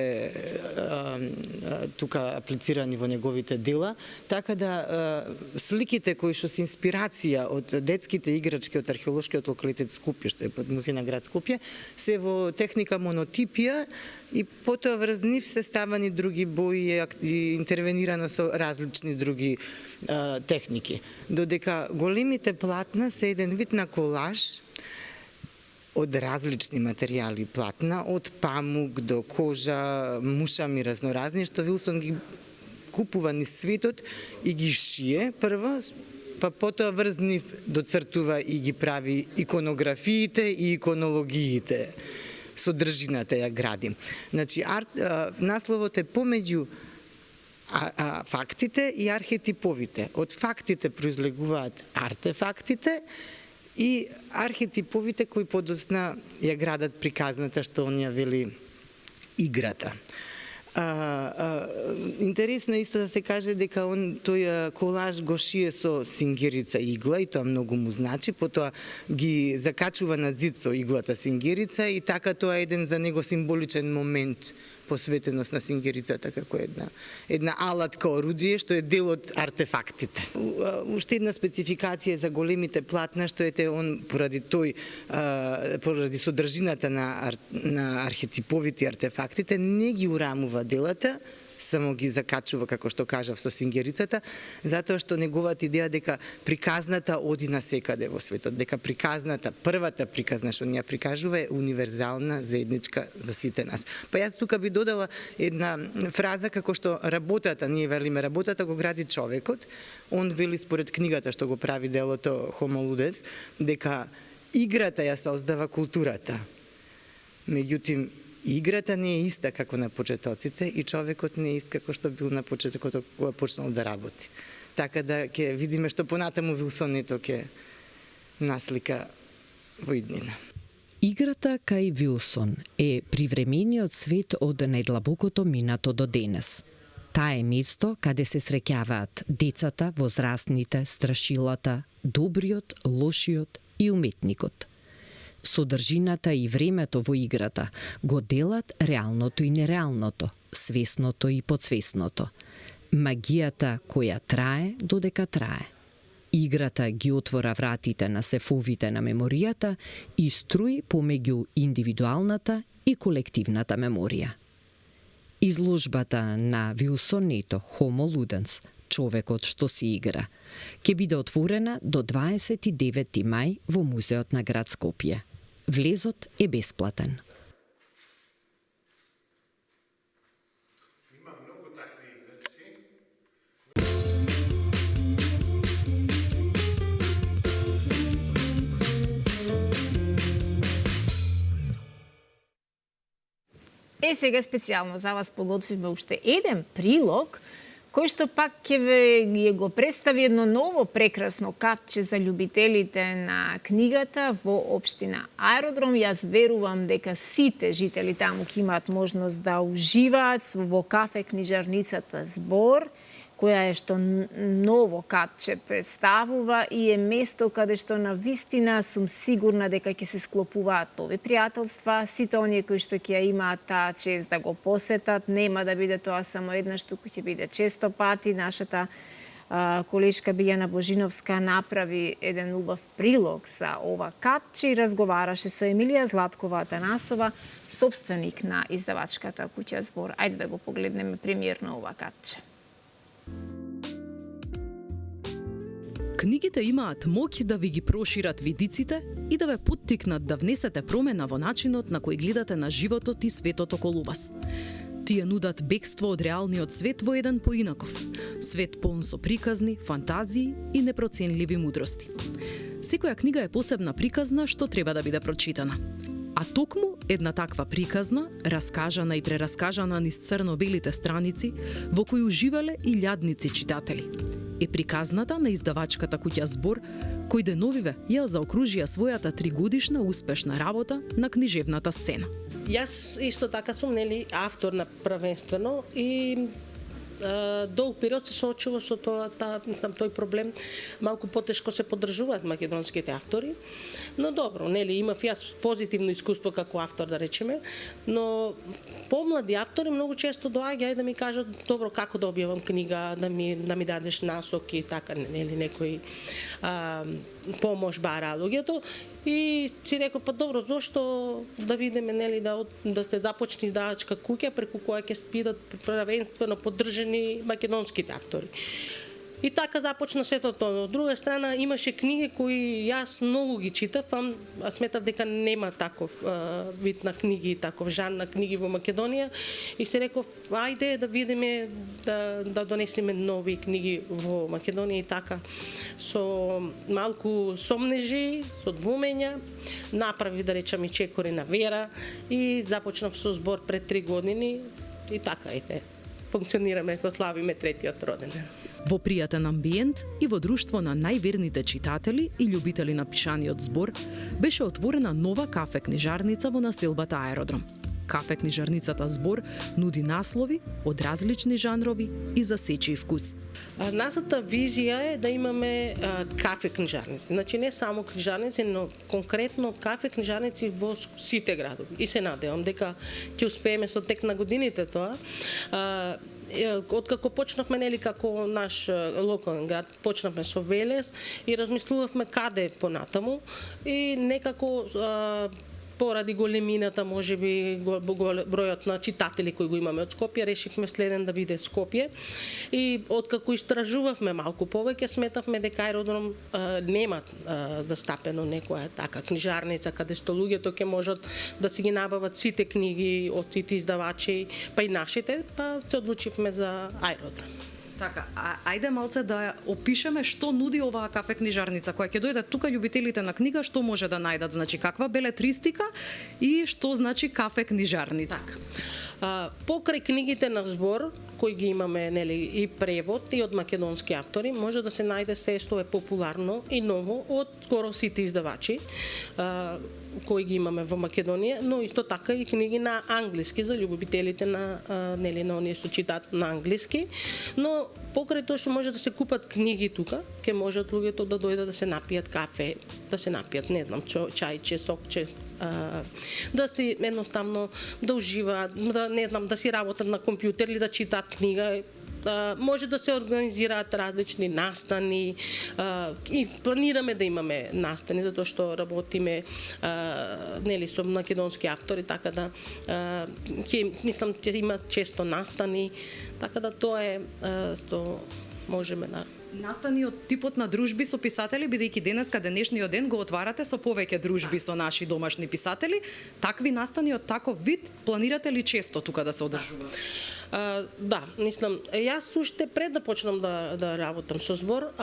тука аплицирани во неговите дела, така да сликите кои што се инспирација од детските играчки од археолошкиот локалитет Скопје, што е под Музеј на град Скопје, се во техника монотипија и потоа врз нив се ставани други бои и интервенирано со различни други техники. Додека големите платна се еден вид на колаж од различни материјали платна, од памук до кожа, мушами разноразни, што Вилсон ги купува низ светот и ги шие прво, па потоа врз нив доцртува и ги прави иконографиите и иконологиите. Содржината ја гради. Значи, насловот е помеѓу фактите и архетиповите. Од фактите произлегуваат артефактите и архетиповите кои подосна ја градат приказната што он ја вели играта. Интересно е исто да се каже дека тој колаж го шие со сингерица игла и тоа многу му значи, потоа ги закачува на зид со иглата сингерица и така тоа е еден за него символичен момент посветеност на сингерицата како една алатка орудие што е дел од артефактите. Уште една спецификација за големите платна што ете он поради содржината на архетиповите артефактите не ги урамува делата, само ги закачува, како што кажав, со сингерицата, затоа што неговата идеја дека приказната оди на секаде во светот, дека приказната, првата приказна што ни ја прикажува е универзална, заедничка за сите нас. Па јас тука би додала една фраза како што работата, ние велиме работата го гради човекот, он вели според книгата што го прави делото Homo Ludens, дека играта ја создава културата. Меѓутоа, играта не е иста како на почетоците и човекот не е ист како што бил на почетокот кога почнал да работи. Така да ќе видиме што понатаму Вилсон Нето ќе наслика во иднина. Играта кај Вилсон е привремениот свет од најдлабокото минато до денес. Таа е место каде се среќаваат децата, возрастните, страшилата, добриот, лошиот и уметникот. Содржината и времето во играта го делат реалното и нереалното, свесното и подсвесното. Магијата која трае додека трае. Играта ги отвора вратите на сефовите на меморијата и струи помеѓу индивидуалната и колективната меморија. Изложбата на Вилсон Нето Homo Ludens, човекот што си игра, ќе биде отворена до 29 мај во Музеот на град Скопје. Влезот е бесплатен. Сега специјално за вас подготвивме уште еден прилог, кој што пак ќе ве го представи едно ново прекрасно катче за љубителите на книгата во општина Аеродром. Јас верувам дека сите жители таму ќе имаат можност да уживаат во кафе книжарницата Збор, која е што ново катче представува и е место каде што на вистина сум сигурна дека ќе се склопуваат нови пријателства. Сите оние кои што ќе имаат таа чест да го посетат, нема да биде тоа само еднаш, туку ќе биде често пати. Нашата колешка Билјана Божиновска направи еден убав прилог за ова катче и разговараше со Емилија Златкова Атанасова, собственик на издавачката куќа Збор. Ајде да го погледнеме премиерно ова катче. Книгите имаат моќ да ви ги прошират видиците и да ве поттикнат да внесете промена во начинот на кој гледате на животот и светот околу вас. Тие нудат бегство од реалниот свет во еден поинаков. Свет полн со приказни, фантазии и непроценливи мудрости. Секоја книга е посебна приказна што треба да биде прочитана. А токму една таква приказна, раскажана и прераскажана низ црно-белите страници, во кои уживале и лјадници читатели, е приказната на издавачката куќа Збор, кој деновиве ја заокружија својата 3-годишна успешна работа на книжевната сцена. Јас исто така сум автор на првенствено и долг период се соочува со тој проблем. Малку потешко се поддржуваат македонските автори, но добро, имав јас позитивно искуство како автор, да речеме, но помлади автори многу често доаѓаат да ми кажат, добро, како да објавам книга, да ми дадеш насоки, така, некој помош бара луѓето. И си рекол, па добро, зошто да видиме, да се започне издавачка куќа преку која ќе бидат првенствено поддржани македонските автори. И така започна сето тоа. Од друга страна, имаше книги кои јас многу ги читав, а сметав дека нема таков вид на книги, таков жан на книги во Македонија. И се реков, ајде да видиме, да донесеме нови книги во Македонија. И така, со малку сомнежи, со двумења, направи, да речам, и чекори на вера и започнав со Збор пред 3 години. И така, функционираме, ко славиме 3-тиот роденден. Во пријатен амбиент и во друштво на најверните читатели и љубители на пишаниот Збор, беше отворена нова кафе книжарница во населбата Аеродром. Кафе книжарницата Збор нуди наслови од различни жанрови и за сечи вкус. Нашата визија е да имаме кафе книжарници. Значи не само книжарници, но конкретно кафе книжарници во сите градови. И се надевам дека ќе успееме со тек на годините тоа. Откако почнавме, како наш локален град, почнавме со Велес и размислувавме каде понатаму и некако поради големината, можеби бројот на читатели кои го имаме од Скопје, решивме следен да биде Скопје. И откако истражувавме малку повеќе, сметавме дека Аеродром нема застапено некоја така книжарница каде што луѓето ќе можат да си ги набават сите книги од сите издавачи, па и нашите, па се одлучивме за Аеродром. Така, ајде малце да опишеме што нуди оваа кафе книжарница, која ќе дојдат тука љубителите на книга, што може да најдат, значи каква белетристика и што значи кафе книжарница. Така. Покрај книгите на Збор, кои ги имаме и превод и од македонски автори, може да се најде се што е популарно и ново од скоро сите издавачи кои ги имаме во Македонија, но исто така и книги на англиски за љубителите на на оние што читаат на англиски, но покрај тоа што може да се купат книги тука, ќе можат луѓето да дојдат да се напијат кафе, да се напијат, не знам, чајче, сокче, да си едноставно да уживаат, да си работат на компјутер или да читаат книга. Може да се организираат различни настани и планираме да имаме настани, затоа што работиме со македонски автори, така да мислам ќе има често настани, така да тоа е што можеме Настаниот типот на дружби со писатели, бидејќи денеска денешниот ден го отварате со повеќе дружби со наши домашни писатели, такви настани од таков вид планирате ли често тука да се одржуваат? Да, мислам, јас уште пред да почнам да работам со збор,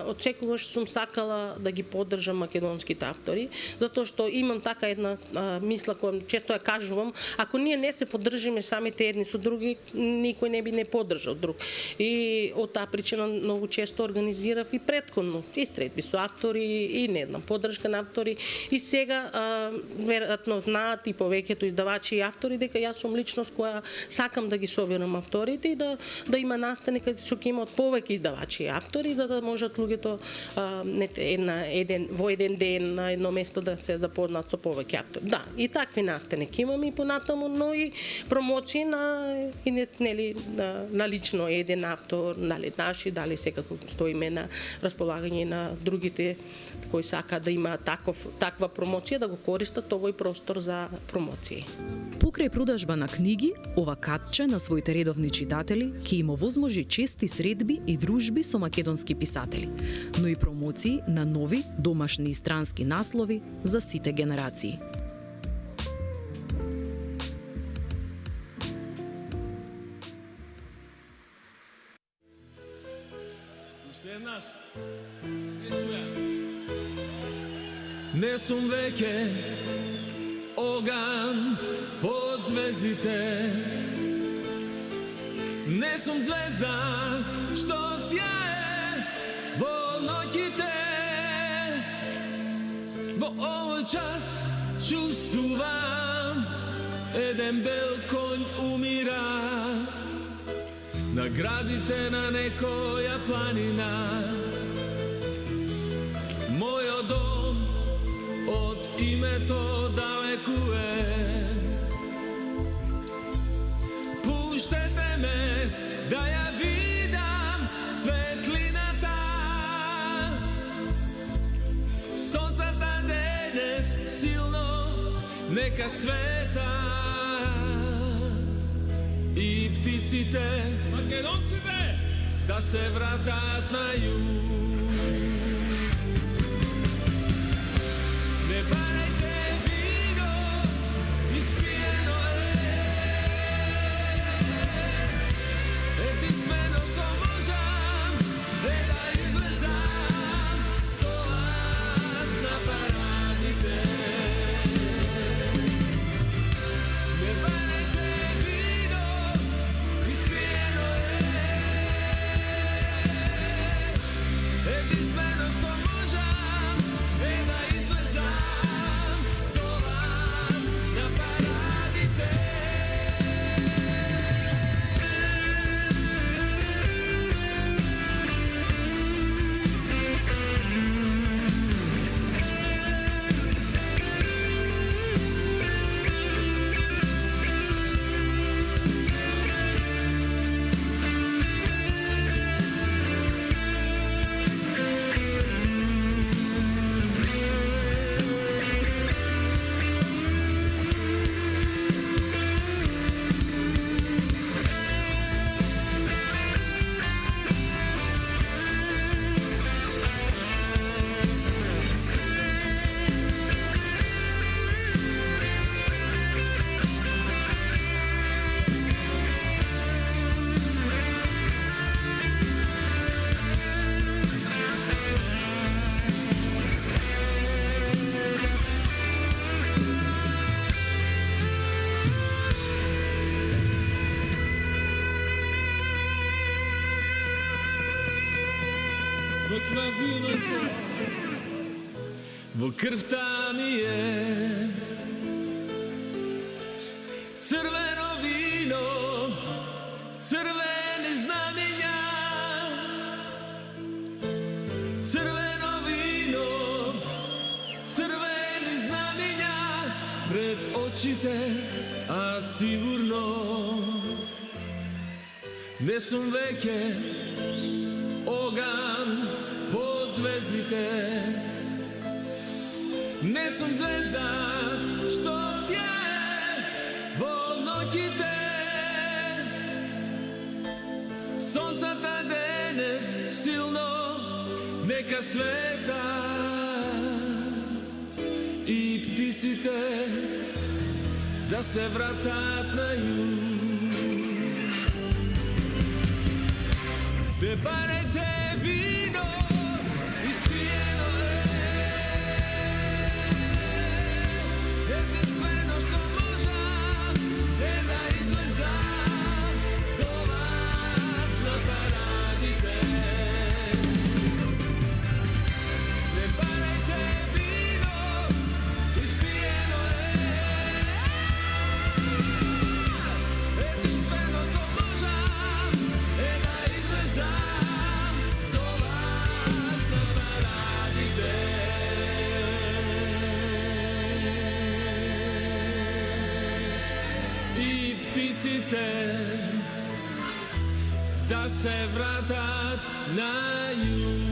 од секогаш сум сакала да ги поддржам македонските автори, затоа што имам така една мисла која често ја кажувам, ако ние не се поддржиме самите едни со други, никој не би не поддржал друг. И од таа причина многу често организирав и претходно и средби со автори и не знам, поддршка на автори и сега веројатно знаат и повеќето издавачи и автори дека јас сум личност која сакам да ги соберам авторите и да има настани каде се ќе имаат повеќе издавачи и автори да можат луѓето во еден ден на едно место да се запознаат со повеќе автори. Да, и такви настани ќе имаме и понатаму, но и промоции на лично еден автор, наши, дали секако стоиме на располагање на другите кои сакаат да има таква промоција, да го користат овој простор за промоции. Покрај продажба на книги, ова катче на своите редовни читатели ќе им овозможи чести средби и дружби со македонски писатели, но и промоции на нови домашни и странски наслови за сите генерации. Не сум веќе оган под звездите, не сум звезда што сјае во ноќите. Во овој час чувствувам еден бел конј умира на градите на некоја планина. Мојот дом од името далекуе. Пуштете ме да ја видам светлината. Сонцата денес силно нека света. И птиците, македонците, да се вратат на југ. Не барајте вино, испиено единствено што можам е да излезам со вас на парадите. Не барајте вино, испиено единствено што можам е да излезам со вас на парадите. Во виното, во крвта ми е црвено вино, црвени знамења. Црвено вино, црвени знамења пред очите, а сигурно не сум веќе оган под звездите. Не сум звезда што сјае во ноќите. Сонцата денес силно нека света и птиците да се вратат на юг. Не барете вино, изпиено единствено што можам е да излезам со вас на парадите. Не барете вино, изпиено единствено што можам е да излезам со вас на парадите. И птиците да се вратат на юг.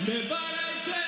Не барайте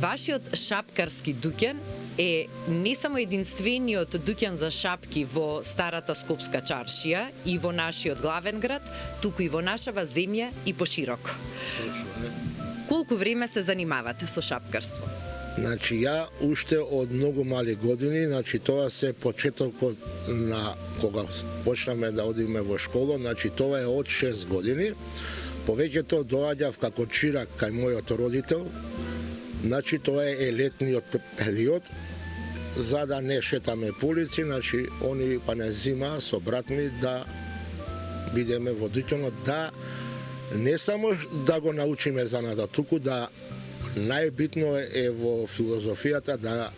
Вашиот шапкарски дуќан е не само единствениот дуќан за шапки во старата Скопска чаршија и во нашиот главен град, туку и во нашава земја и пошироко. Колку време се занимавате со шапкарство? Значи, ја уште од многу мали години, значи тоа се почетокот на кога почнаме да одиме во школа, значи тоа е од 6 години. Повеќето доаѓав како чирак кај мојот родител. Значи тоа е летниот период, за да не шетаме по улици, значи они па не зима со брат ми да бидеме во дуќанот, да не само да го научиме заната, туку да најбитно е во филозофијата да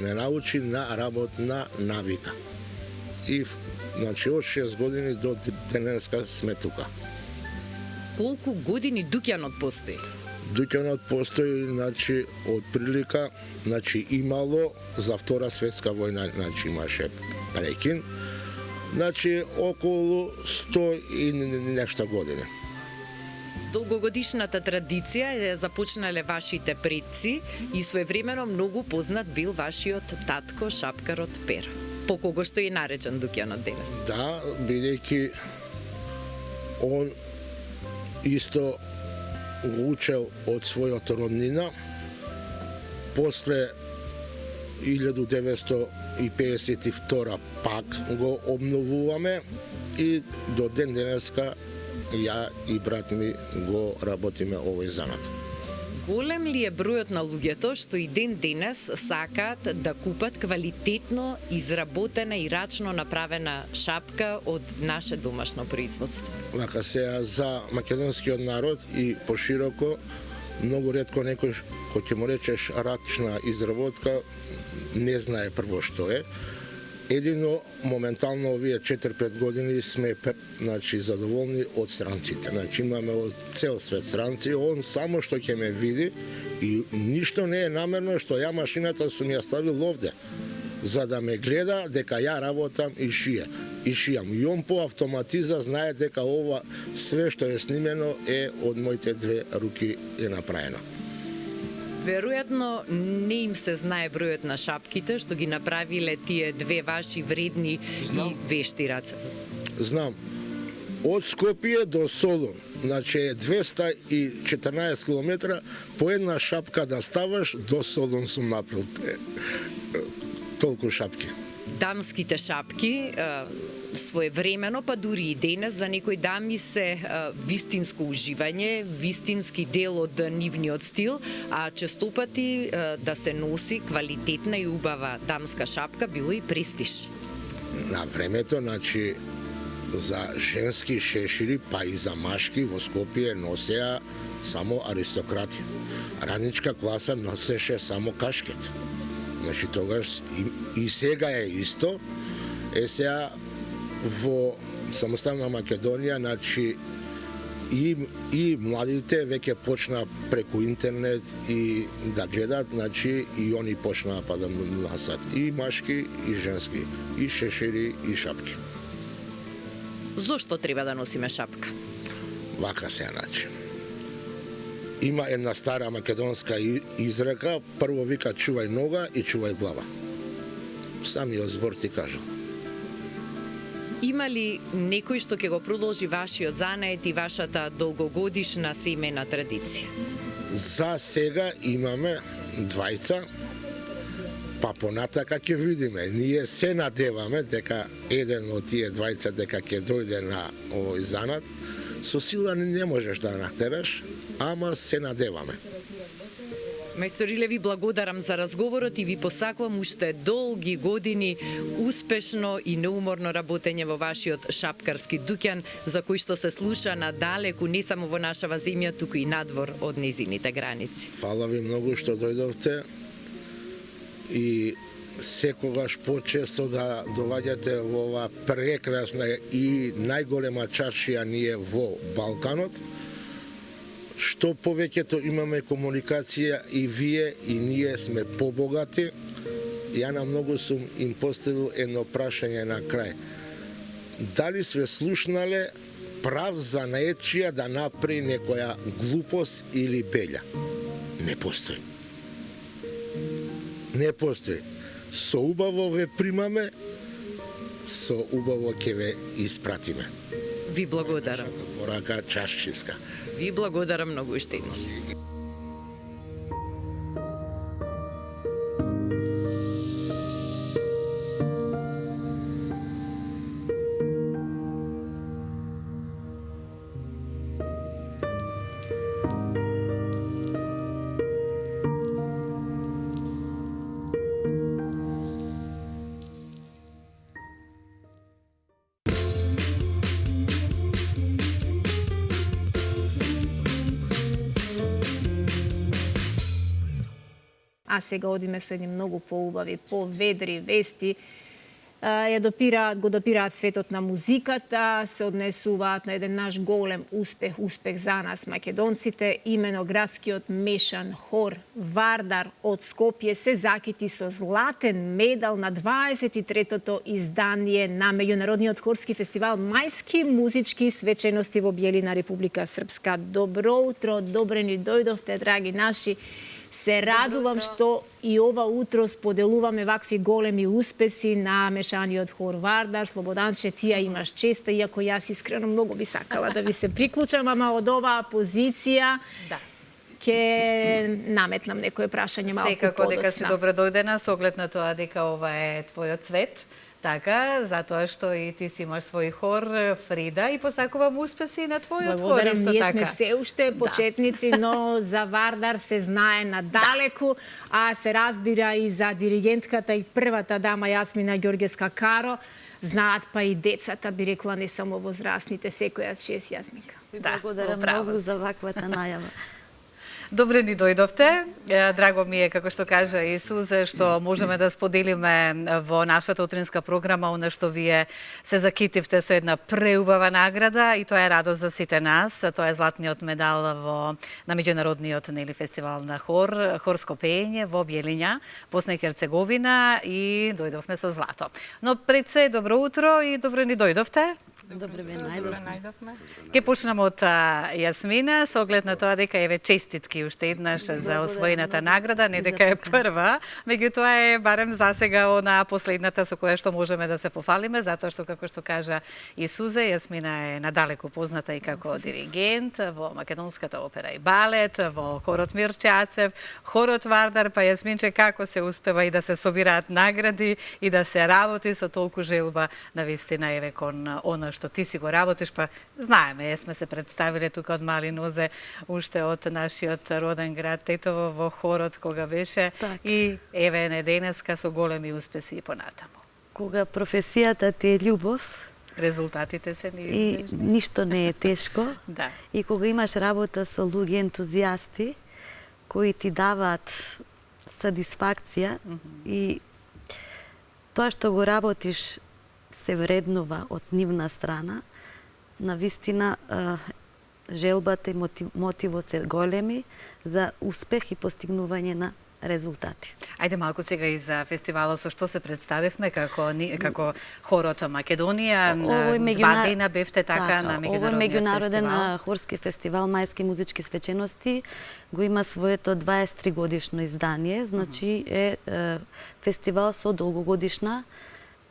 не научи на работна навика. И значи од 6 години до денеска сме тука. Колку години дуќанот постои? Дуќанот постои, значи, од прилика, значи, имало за Втора светска војна, значи, имаше прекин, значи, околу 100 и нешто години. Долгогодишната традиција е започнале вашите предци и своевремено многу познат бил вашиот татко шапкарот Пер, по кого што е наречен дуќанот денес. Да, бидејќи он исто го учел од својот роднина, после 1952 пак го обновуваме и до ден денеска ја и брат ми го работиме овој занат. Голем ли е бројот на луѓето што и ден денес сакаат да купат квалитетно изработена и рачно направена шапка од наше домашно производство? Вака сега за македонскиот народ и пошироко, многу ретко некој кој ќе му речеш рачна изработка не знае прво што е. Едино моментално овие 4-5 години сме задоволни од странците. Имаме од цел свет странци, он само што ќе ме види и ништо не е намерно што ја машината сум ја ставил овде за да ме гледа дека ја работам и шијам. И он по автоматиза знае дека ова све што е снимено е од моите две руки е направено. Веројатно не им се знае бројот на шапките што ги направиле тие две ваши вредни и вешти раце. Знам. Од Скопје до Солун, е 214 километра, по една шапка да ставаш, до Солун сум направил толку шапки. Дамските шапки своевремено, па дури и денес, за некои дами се вистинско уживање, вистински дел од нивниот стил, а честопати да се носи квалитетна и убава дамска шапка било и престиж. На времето, за женски шешири, па и за машки во Скопје носеа само аристократи. Радничка класа носеше само кашкет. Тогаш и сега е исто. Сега во самоставна Македонија, и младите веќе почна преку интернет и да гледат, и они почнаа па да носат и машки и женски, и шешири и шапки. Зошто треба да носиме шапка? Вака се Има една стара македонска изрека, прво вика чувај нога и чувај глава. Самиот збор ти кажа. Има ли некој што ќе го продолжи вашиот занет и вашата долгогодишна семејна традиција? За сега имаме двајца, па понатака ќе видиме. Ние се надеваме дека еден од тие двајца дека ќе дојде на овој занат. Со сила не можеш да натераш, ама се надеваме. Мајстор Иле, ви благодарам за разговорот и ви посакувам уште долги години успешно и неуморно работење во вашиот шапкарски дуќан, за кој што се слуша надалеку, не само во нашава земја, туку и надвор од незините граници. Фала ви многу што дојдовте и секогаш почесто да доваѓате во ова прекрасна и најголема чаршија ние во Балканот. Што повеќето имаме комуникација и вие и ние сме побогати. Ја на многу сум им поставил едно прашање на крај. Дали све слушнале прав за нечија да направи некоја глупост или белја? Не постои. Не постои. Со убаво ве примаме, со убаво ќе ве испратиме. Ви благодарам. Порака чашчиска. Ви благодарам многу уште еднаш. А сега одиме со едни многу поубави, поведри вести. Го допираат светот на музиката, се однесуваат на еден наш голем успех за нас македонците. Имено градскиот мешан хор Вардар од Скопје се закити со златен медал на 23-тото издание на меѓународниот хорски фестивал Мајски музички свечености во Бјелина, Република Српска. Добро утро, добре ни дојдовте, драги наши. Се радувам што и ова утро споделуваме вакви големи успеси на мешаниот хор Вардар. Слободанче, тија имаш честа, иако јас искрено многу би сакала да ви се приклучам, ама од оваа позиција ќе наметнам некое прашање малку подоцна. Секако дека си добре дојдена, со оглед на тоа дека ова е твојот свет. Така, затоа што и ти си имаш свој хор, Фрида, и посакувам успеси на твојот хор Благодарам, исто ние така. сме се уште почетници, но за Вардар се знае надалеку, а се разбира и за диригентката и првата дама Јасмина Ѓоргеска Каро. Знаат па и децата, би рекла, не само возрастните, секоја чест, Јасминка. Благодарам многу за ваквата најава. Добре ни дојдовте. Драго ми е, како што кажа Исус, што можеме да споделиме во нашата утринска програма она што вие се закитивте со една преубава награда, и тоа е радост за сите нас. Тоа е златниот медал на меѓународниот фестивал на хорско пеење во Бјелиња, Босна и Херцеговина, и дојдовме со злато. Но пред се добро утро и добро ни дојдовте. Добре ве најдовме. Ке почнеме од Јасмина, со оглед на тоа дека еве честитки уште еднаш за освоената награда, не дека е прва, меѓутоа е барем засега она последната со која што можеме да се пофалиме, затоа што, како што кажа Исузе, Јасмина е надалеку позната и како диригент во Македонската опера и балет, во хорот Мирчацев, хорот Вардар, па Јасминче, како се успева и да се собираат награди и да се работи со толку желба, навистина еве кон она што ти си го работиш, па знаеме, сме се представиле тука од мали нозе, уште од нашиот роден град Тетово во хорот кога беше, и еве не денеска со големи успеси и понатаму. Кога професијата ти е љубов, резултатите се и ништо не е тешко. Да. И кога имаш работа со луѓе ентузијасти кои ти даваат сатисфакција, и тоа што го работиш се вреднува од нивна страна, навистина желбата и мотивот се големи за успех и постигнување на резултати. Ајде малку сега и за фестивалот, со што се представивме како хорот Македонија, 2 дена бевте така на меѓународниот фестивал. Овој меѓународен хорски фестивал Мајски музички свечености го има своето 23 годишно издание, значи е фестивал со долгогодишна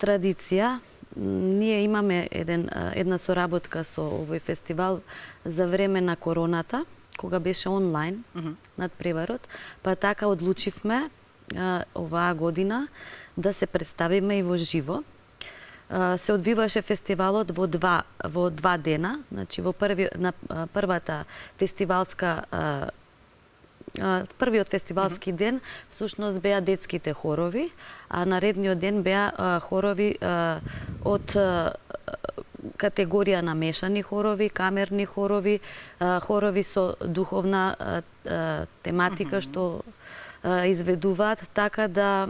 традиција. Ние имаме една соработка со овој фестивал за време на короната, кога беше онлайн надпреварот, па така одлучивме оваа година да се представиме и во живо. Се одвиваше фестивалот во два дена, значи во првиот фестивалски ден всушност беа детските хорови, а наредниот ден беа хорови од категорија на мешани хорови, камерни хорови, хорови со духовна тематика што изведуваат, така да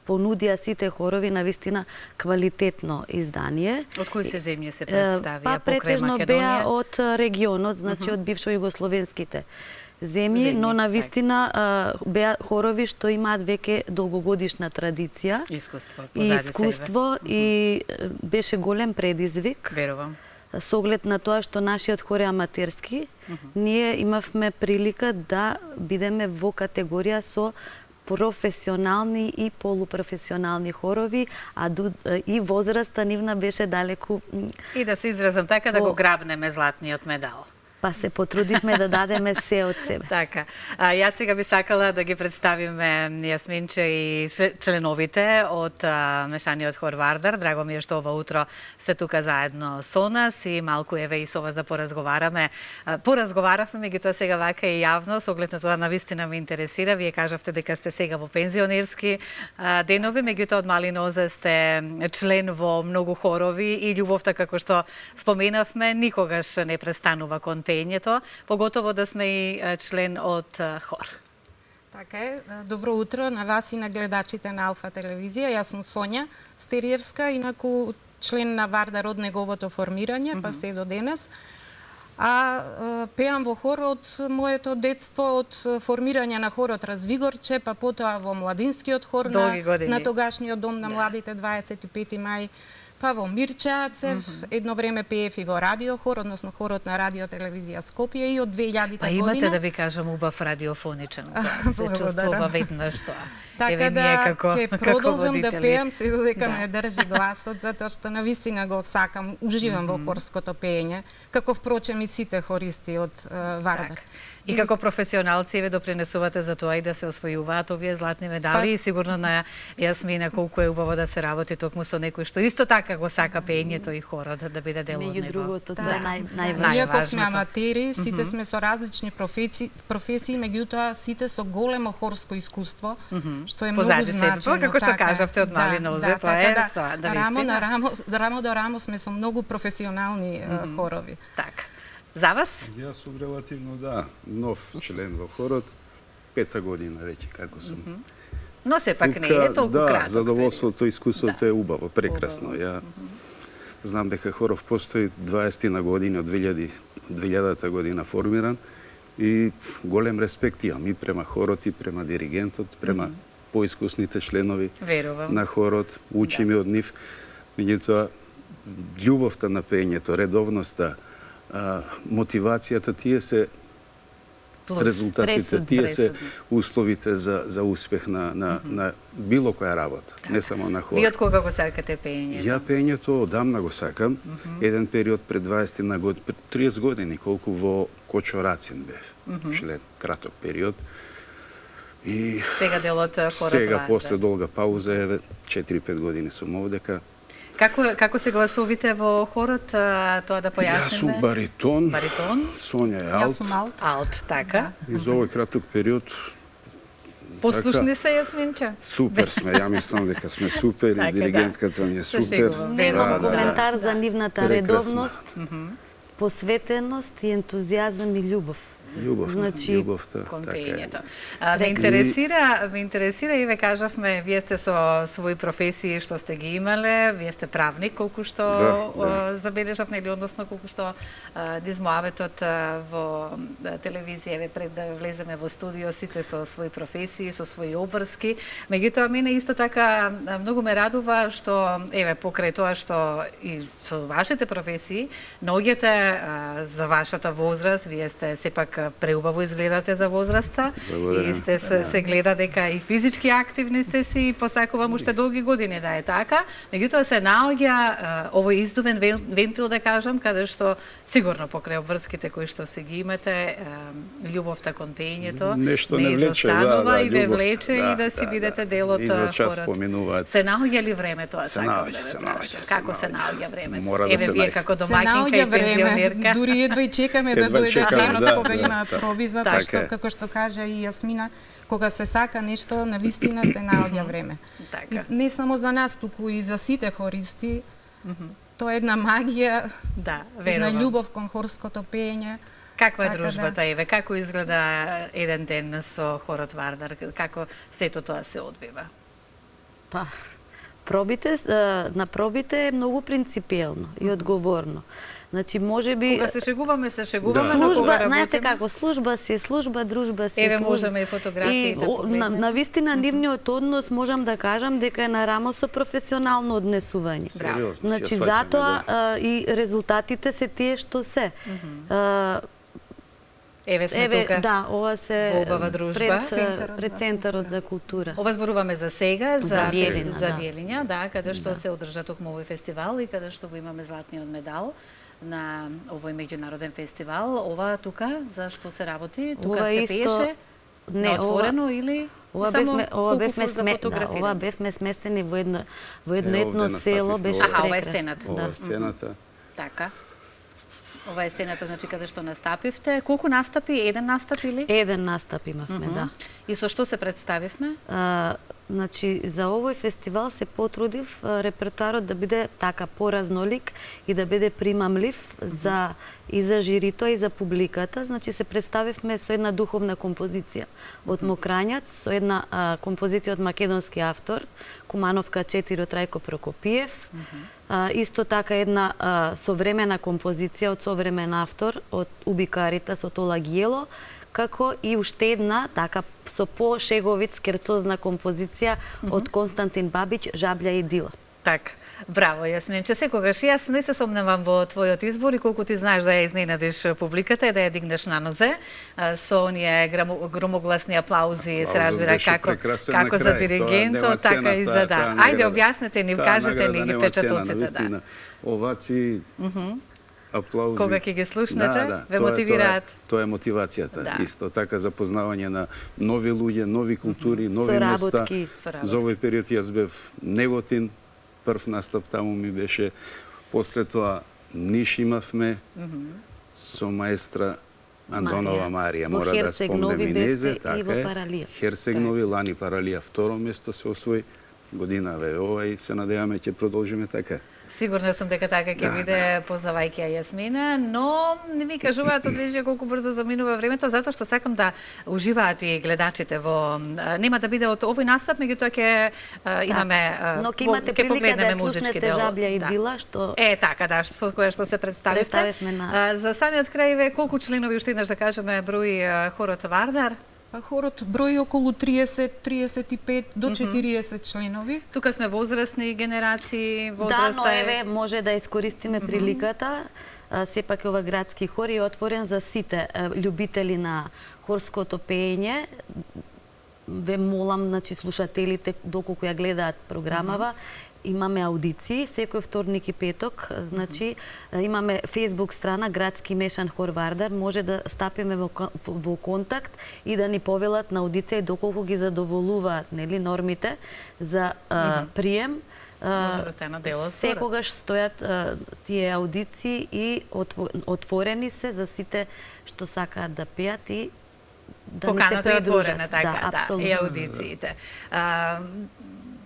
понудија сите хорови навистина квалитетно издание. Од кои се земји се представија покрај Македонија? Претежно беа од регионот, значи од бившо југословенските земји, но навистина беа хорови што имаат веќе долгогодишна традиција, искуство и беше голем предизвик. Верувам. Со оглед на тоа што нашиот хор е аматерски, ние имавме прилика да бидеме во категорија со професионални и полупрофесионални хорови, и возраста нивна беше далеку. И да се изразам така, да го грабнеме златниот медал. Па се потрудивме да дадеме се од себе. Така. Јас сега би сакала да ги представиме Јасминче и членовите од мешаниот хор Вардар. Драго ми е што ова утро сте тука заедно со нас и малку еве и со вас да поразговараме. Поразговаравме, меѓутоа сега вака и јавно, со оглед на тоа навистина ме интересира. Вие кажавте дека сте сега во пензионерски денови, меѓутоа од мали нозе сте член во многу хорови и љубовта, како што споменавме, никогаш не престанува кон пењето, поготово да сме и член од хор. Така е. Добро утро на вас и на гледачите на Алфа телевизија. Јас сум Сонја Стериевска, инаку член на Вардар од неговото формирање, па се до денес. Пеам во хор од моето детство, од формирање на хорот Развигорче, па потоа во младинскиот хор на тогашниот дом на младите 25 мај, па во Мирчацев, едно време пеев и во радиохор, односно хорот на радио телевизија Скопје, и од 2000 година. Имате, да ви кажам, убав радиофоничен. Се чувствува веднаш тоа. Така да ќе продолжам да пеам се додека ме држи гласот, затоа што навистина го сакам, уживам во хорското пеење, како впрочем и сите хористи од Вардар. И како професионалци ве допринесувате за тоа и да се освојуваат овие златни медали и сигурно на Јасмина колку е убаво да се работи токму со некој што исто така го сака пеењето и хорот да биде дел од него. Меѓу другото, тоа е најважното. Иако сме аматери, сите сме со различни професии, меѓутоа сите со големо хорско искуство, што е многу значено. Како што кажавте од мали нозе, тоа е тоа, да рамо на рамо до рамо сме со многу професионални хорови. Така. За вас? Јас сум релативно нов член во хорот, 5 година веќе како сум. Но сепак не е толку краток. Да, задоволството, искуството е убаво, прекрасно. Ја знам дека хоров постои 20 на години од 2000-та година формиран и голем респект имам и према хорот и према диригентот, према поискусните членови на хорот, учиме од нив. Меѓутоа, љубовта на пеењето, редовноста, мотивацијата, тие се резултатите, тие се условите за успех на било која работа, не само на хора. Ви од кога го сакате пеењето? Ја пеењето одамна го сакам. Еден период пред 20 на години, пред 30 години, колку во Кочорацин бев, член, краток период. И сега делот хорот сега после долга пауза, 4-5 години сум овдека. Како се гласовите во хорот, тоа да појасниме? Јас сум баритон. Баритон. Сонја е алт. Јас сум алт. Алт, така. И за овој краток период послушни се, Јасминче? Супер сме, ја мислам дека сме супер и диригентката ни е супер. Немам коментар за нивната редовност, посветеност и ентузијазам и љубов. Љубовта, кон така е. пеењето. Ме интересира и ве кажавме, вие сте со своји професии што сте ги имале, вие сте правник, колку што забележавме, или односно колку што низ моабетот во телевизија, еве пред да влеземе во студио, сите со своји професии, со своји обврски. Меѓутоа, мене исто така многу ме радува што, еве, покрај тоа што и со вашите професии, наоѓате за вашата возраст, вие сте сепак преубаво изгледате за возраста и сте се гледа дека и физички активни сте си и посакувам уште долги години да е така. Меѓутоа се наоѓа овој издувен вентил, да кажам, каде што сигурно покрај обврските кои што се ги имате, љубовта кон пеењето не изостанува и ве влече и да си бидете дел од хорот. Се наоѓа ли време тоа, сакам да ве прашам? Како се наоѓа времето? Еве вие како домаќинка и пензионерка. Дури едва и чекаме да дојде денот кога има проби, затоа што, како што кажа и Јасмина, кога се сака нешто, навистина се наоѓа време. И не само за нас, туку и за сите хористи. Тоа е една магија, една љубов кон хорското пеење. Каква е дружбата, еве? Како изгледа еден ден со хорот Вардар? Како сето тоа се одвива? Па, на пробите е многу принципиелно и одговорно. Значи, можеби... Кога се шегуваме, служба, знаете како, служба си е служба, дружба си е служба. Еве, можеме и фотографии да погледнеме. Навистина, нивниот однос, можам да кажам, дека е на рамо со професионално однесување. Значи, затоа и резултатите се тие што се. Еве сме тука. Да, ова се во убава дружба пред Центарот за култура. Ова зборуваме за сега, за Биелиња, да, каде што се одржа токму овој фестивал и каде што го имаме златниот медал на овој меѓународен фестивал. Ова тука, за што се работи? Тука се пееше на отворено или само колку за фотографирање? Ова бевме сместени во едно етно село, беше прекрасно. Ова е сцената. Ова е сцената. Така. Ова е сцената, значи, каде што настапивте. Колку настапи? Еден настап или? Еден настап имавме, да. И со што се представивме? Значи, за овој фестивал се потрудив репертуарот да биде така поразнолик и да биде примамлив и за жирито и за публиката. Значи, се представивме со една духовна композиција од Мокрањац, со една композиција од македонски автор, Кумановка 4 од Трајко Прокопиев, исто така една современа композиција од современ автор од Убикарита со Тола Гиело, како и уште една така со по-шеговит скерцозна композиција од Константин Бабич, Жаблја и Дила. Так, браво, Јасминче, секогаш јас не се сомневам во твојот избор и колку ти знаеш да ја изненадиш публиката и да ја дигнеш на нозе со оние громогласни аплаузи, се разбира како за диригентот, така и за Ајде, објаснете ни, кажете ни ги впечатоците, овации. аплаузи. Кога ќе ги слушнете, ве мотивираат. Тоа е мотивацијата. Да. Исто така запознавање на нови луѓе, нови култури, нови места. За овој период јас бев Неготин, прв настап таму ми беше, после тоа Ниш имавме со маестра Андонова Марија, мора да спомнем и незе, така е. Херцег-Нови, Лани Паралија второ место се освои, година ве ова и се надеваме ќе продолжиме така. Сигурна сум дека така ќе биде, познавајќи ја Јасмина, но не ми кажуваат од режија колку брзо заминува времето, затоа што сакам да уживаат и гледачите во... Нема да биде од овој настап, меѓутоа ќе имаме... Но ќе имате прилика да слушнете Жаблја и Дила, што... Така, да, со кое што се представивте. За самиот крај, ве, колку членови, уште еднаш да кажеме, брои хорот Вардар? Хорот брои околу 30-35 до 40 членови. Тука сме возрастни генерации, возраста да, но еве може да искористиме приликата. Сепак ова градски хор е отворен за сите љубители на хорското пеење. Ве молам, значи, слушателите, доколку ја гледаат програмава, имаме аудиции секој вторник и петок, значи имаме Facebook страна Градски мешан хор Вардар, може да стапиме во контакт и да ни повелат на аудиција и доколку ги задоволуваат, нели, нормите за прием. Може да стане дел од секогаш стојат тие аудиции и отворени се за сите што сакаат да пеат и да ни се придружат. Поканата е отворена, така, да, и аудициите.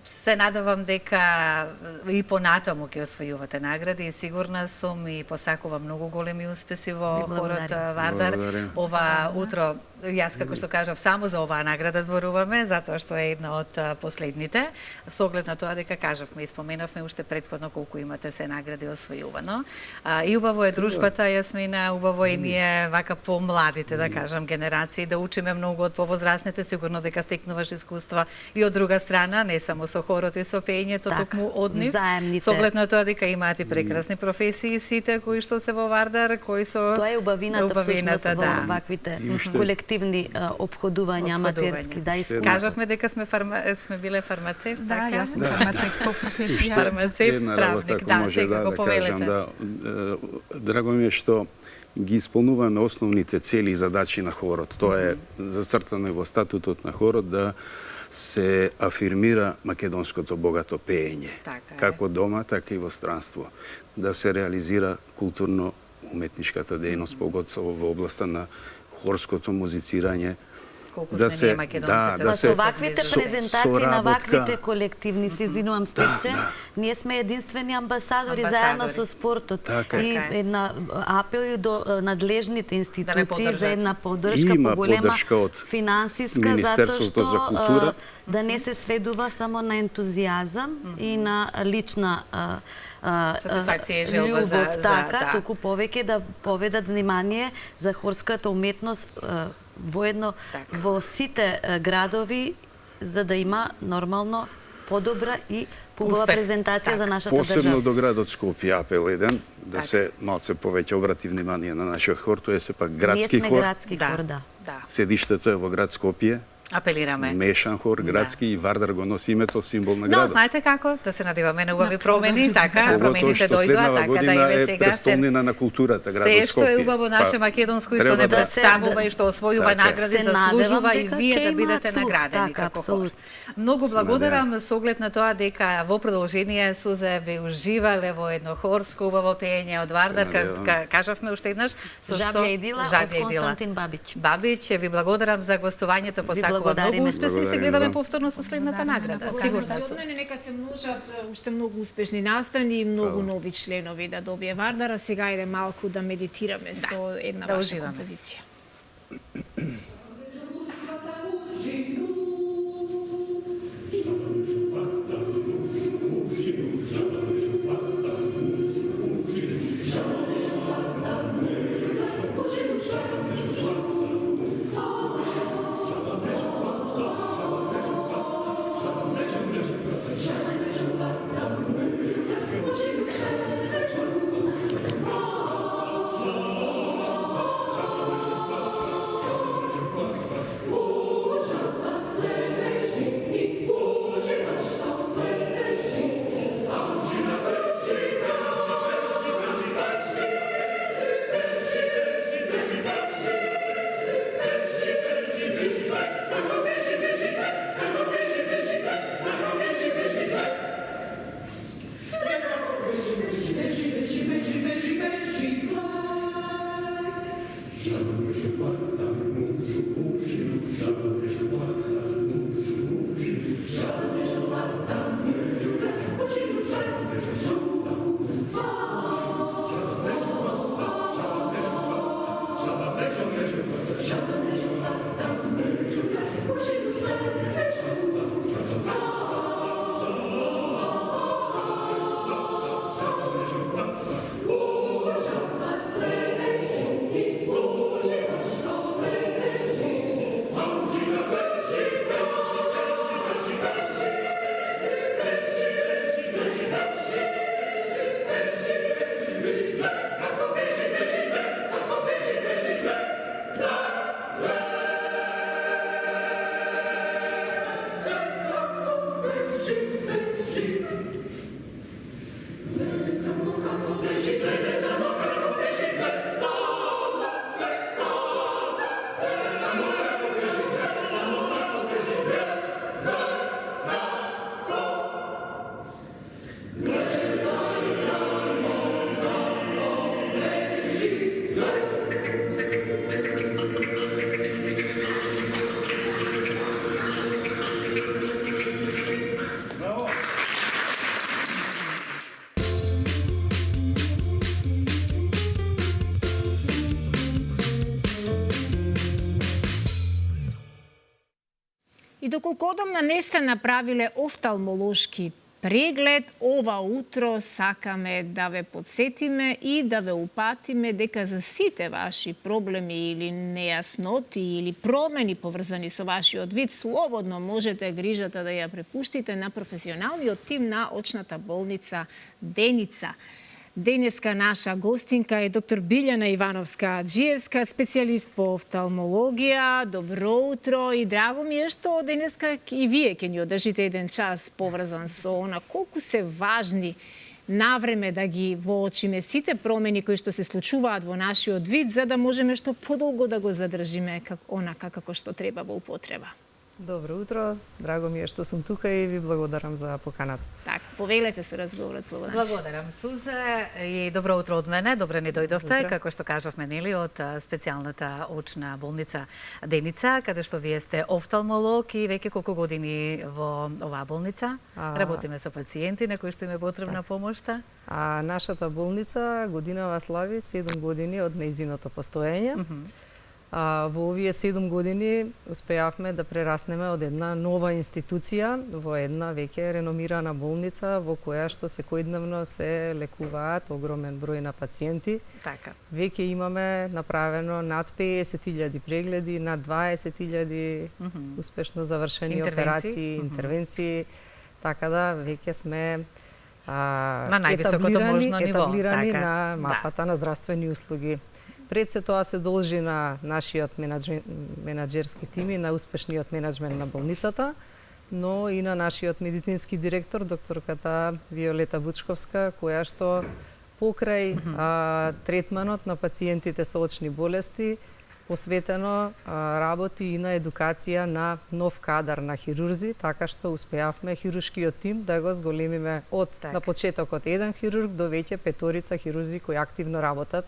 Се надевам дека и понатаму ќе освојувате награди и сигурна сум и посакувам многу големи успеси во хорот Вардар. Ова утро, јас како што кажав, само за оваа награда зборуваме, затоа што е една од последните. Со оглед на тоа дека кажавме и споменавме уште претходно колку имате се награди освојувано. И убаво е дружбата, Јасмина, убаво и ние вака помладите, да кажам, генерации, да учиме многу од повозрастните, сигурно дека стекнуваш искуства и од друга страна, не само со хорот и со пеењето, токму од нив. Со оглед на тоа дека имаат и прекрасни професии сите кои што се во Вардар, кои со... Тоа е убавината всушност во ваквите колективни обходувања аматерски. Да, кажавме дека сме биле фармацевт, така? Да, јас сум фармацевт по професија. Фармацевт, правник, да, сега го повелете. Драго ми е што ги исполнуваме основните цели и задачи на хорот. Тоа е зацртано и во статутот на хорот да се афирмира македонското богато пеење. Како дома, така и во странство. Да се реализира културно-уметнишката дејност, поготово во областа на хорското музицирање. Да се со ваквите презентации на ваквите колективни, се извинувам Стефче, ние сме единствени амбасадори заедно со спортот и една апел и до надлежните институции за една поддршка поголема финансиска, затоа што да не се сведува само на ентузијазам и на лична љубов, така, туку повеќе да поведат внимание за хорската уметност воедно во сите градови, за да има нормално подобра и побава презентација за нашата држава. Посебно до градот Скопје апел еден, да се малце повеќе обрати внимание на нашиот хор, тоа е сепак градски хор. Ние сме градски хор, да. Седиштето е во град Скопје. Апелираме. Мешан хор, градски и Вардар го носи името, символ на градот. Но знаете како? Да се надеваме на убави промени, така, промените дојдоа, така да еве сега се престолнина на културата градот Скопје. Се што е убаво наше македонско и што не представува и што освојува награди, заслужува и вие да бидете наградени како хор. Многу благодарам со оглед на тоа дека во продолжение Сузе ве уживале во едно хорско убаво пеење од Вардар, кажавме уште еднаш со што Жаблја и Дила од Константин Бабич. Бабич, ви благодарам за гостувањето, посакувам многу успеси и се гледаме повторно со следната награда. Сигурна сум. Нека се множат уште многу успешни настани и многу нови членови да добие Вардар, а сега иде малку да медитираме со една ваша композиција. доколку одамна не сте направиле офталмолошки преглед, ова утро сакаме да ве подсетиме и да ве упатиме дека за сите ваши проблеми или нејасноти или промени поврзани со вашиот вид, слободно можете грижата да ја препуштите на професионалниот тим на очната болница Деница. Денеска наша гостинка е доктор Билјана Ивановска-Аџиевска, специјалист по офталмологија. Добро утро и драго ми е што денеска и вие ќе ни одржите еден час поврзан со она колку се важни навреме да ги воочиме сите промени кои што се случуваат во нашиот вид, за да можеме што подолго да го задржиме онака како што треба во употреба. Добро утро, драго ми е што сум тука и ви благодарам за поканата. Така, повелете се разговорот, Слободан. Благодарам, Сузе, и добро утро од мене. Добре ни дојдовте, како што кажавме, нели, од специјалната очна болница Деница, каде што вие сте офталмолог и веќе колку години во оваа болница работиме со пациенти на кои што им е потребна помошта. Нашата болница годинава слави 7 години од нејзиното постоење. Во овие 7 години успеавме да прераснеме од една нова институција во една веќе реномирана болница во која што секојдневно се лекуваат огромен број на пациенти. Така. Веќе имаме направено над 50.000 прегледи, над 20.000 успешно завршени операции, интервенции, така да веќе сме на највисокото можно ниво, етаблирани на мапата на здравствени услуги. Пред се тоа се должи на нашиот менаџерски тим и на успешниот менеджмент на болницата, но и на нашиот медицински директор, докторката Виолета Бучковска, која што покрај третманот на пациентите со очни болести, посветено работи и на едукација на нов кадар на хирурзи, така што успеавме хируршкиот тим да го зголемиме од на почетокот еден хирург до веќе 5 хирурзи кои активно работат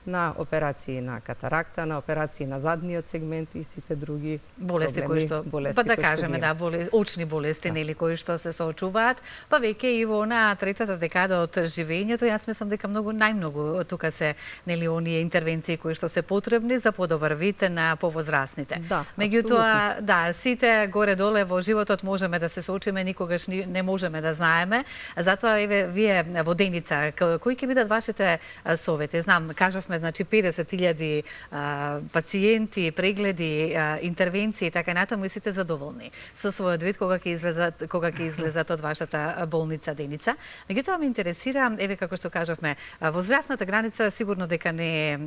на операции на катаракта, на операции на задниот сегмент и сите други болести проблеми, кои што болести да кои кажеме очни болести нели кои што се соочуваат, па веќе и во на третата декада од живењето, јас мислам дека најмногу тука се нели оние интервенции кои што се потребни за подобар вид на повозрасните. Меѓутоа, сите горе-доле во животот можеме да се соочиме, никогаш не можеме да знаеме. Затоа еве вие во Деница, кои ќе бидат вашите совети? Знам, кажавме значи 50.000 пациенти, прегледи, интервенции и така натаму и сите задоволни со својот вид кога ќе излезат од вашата болница Деница. Меѓутоа ме интересира, еве како што кажавме, возрастната граница сигурно дека не е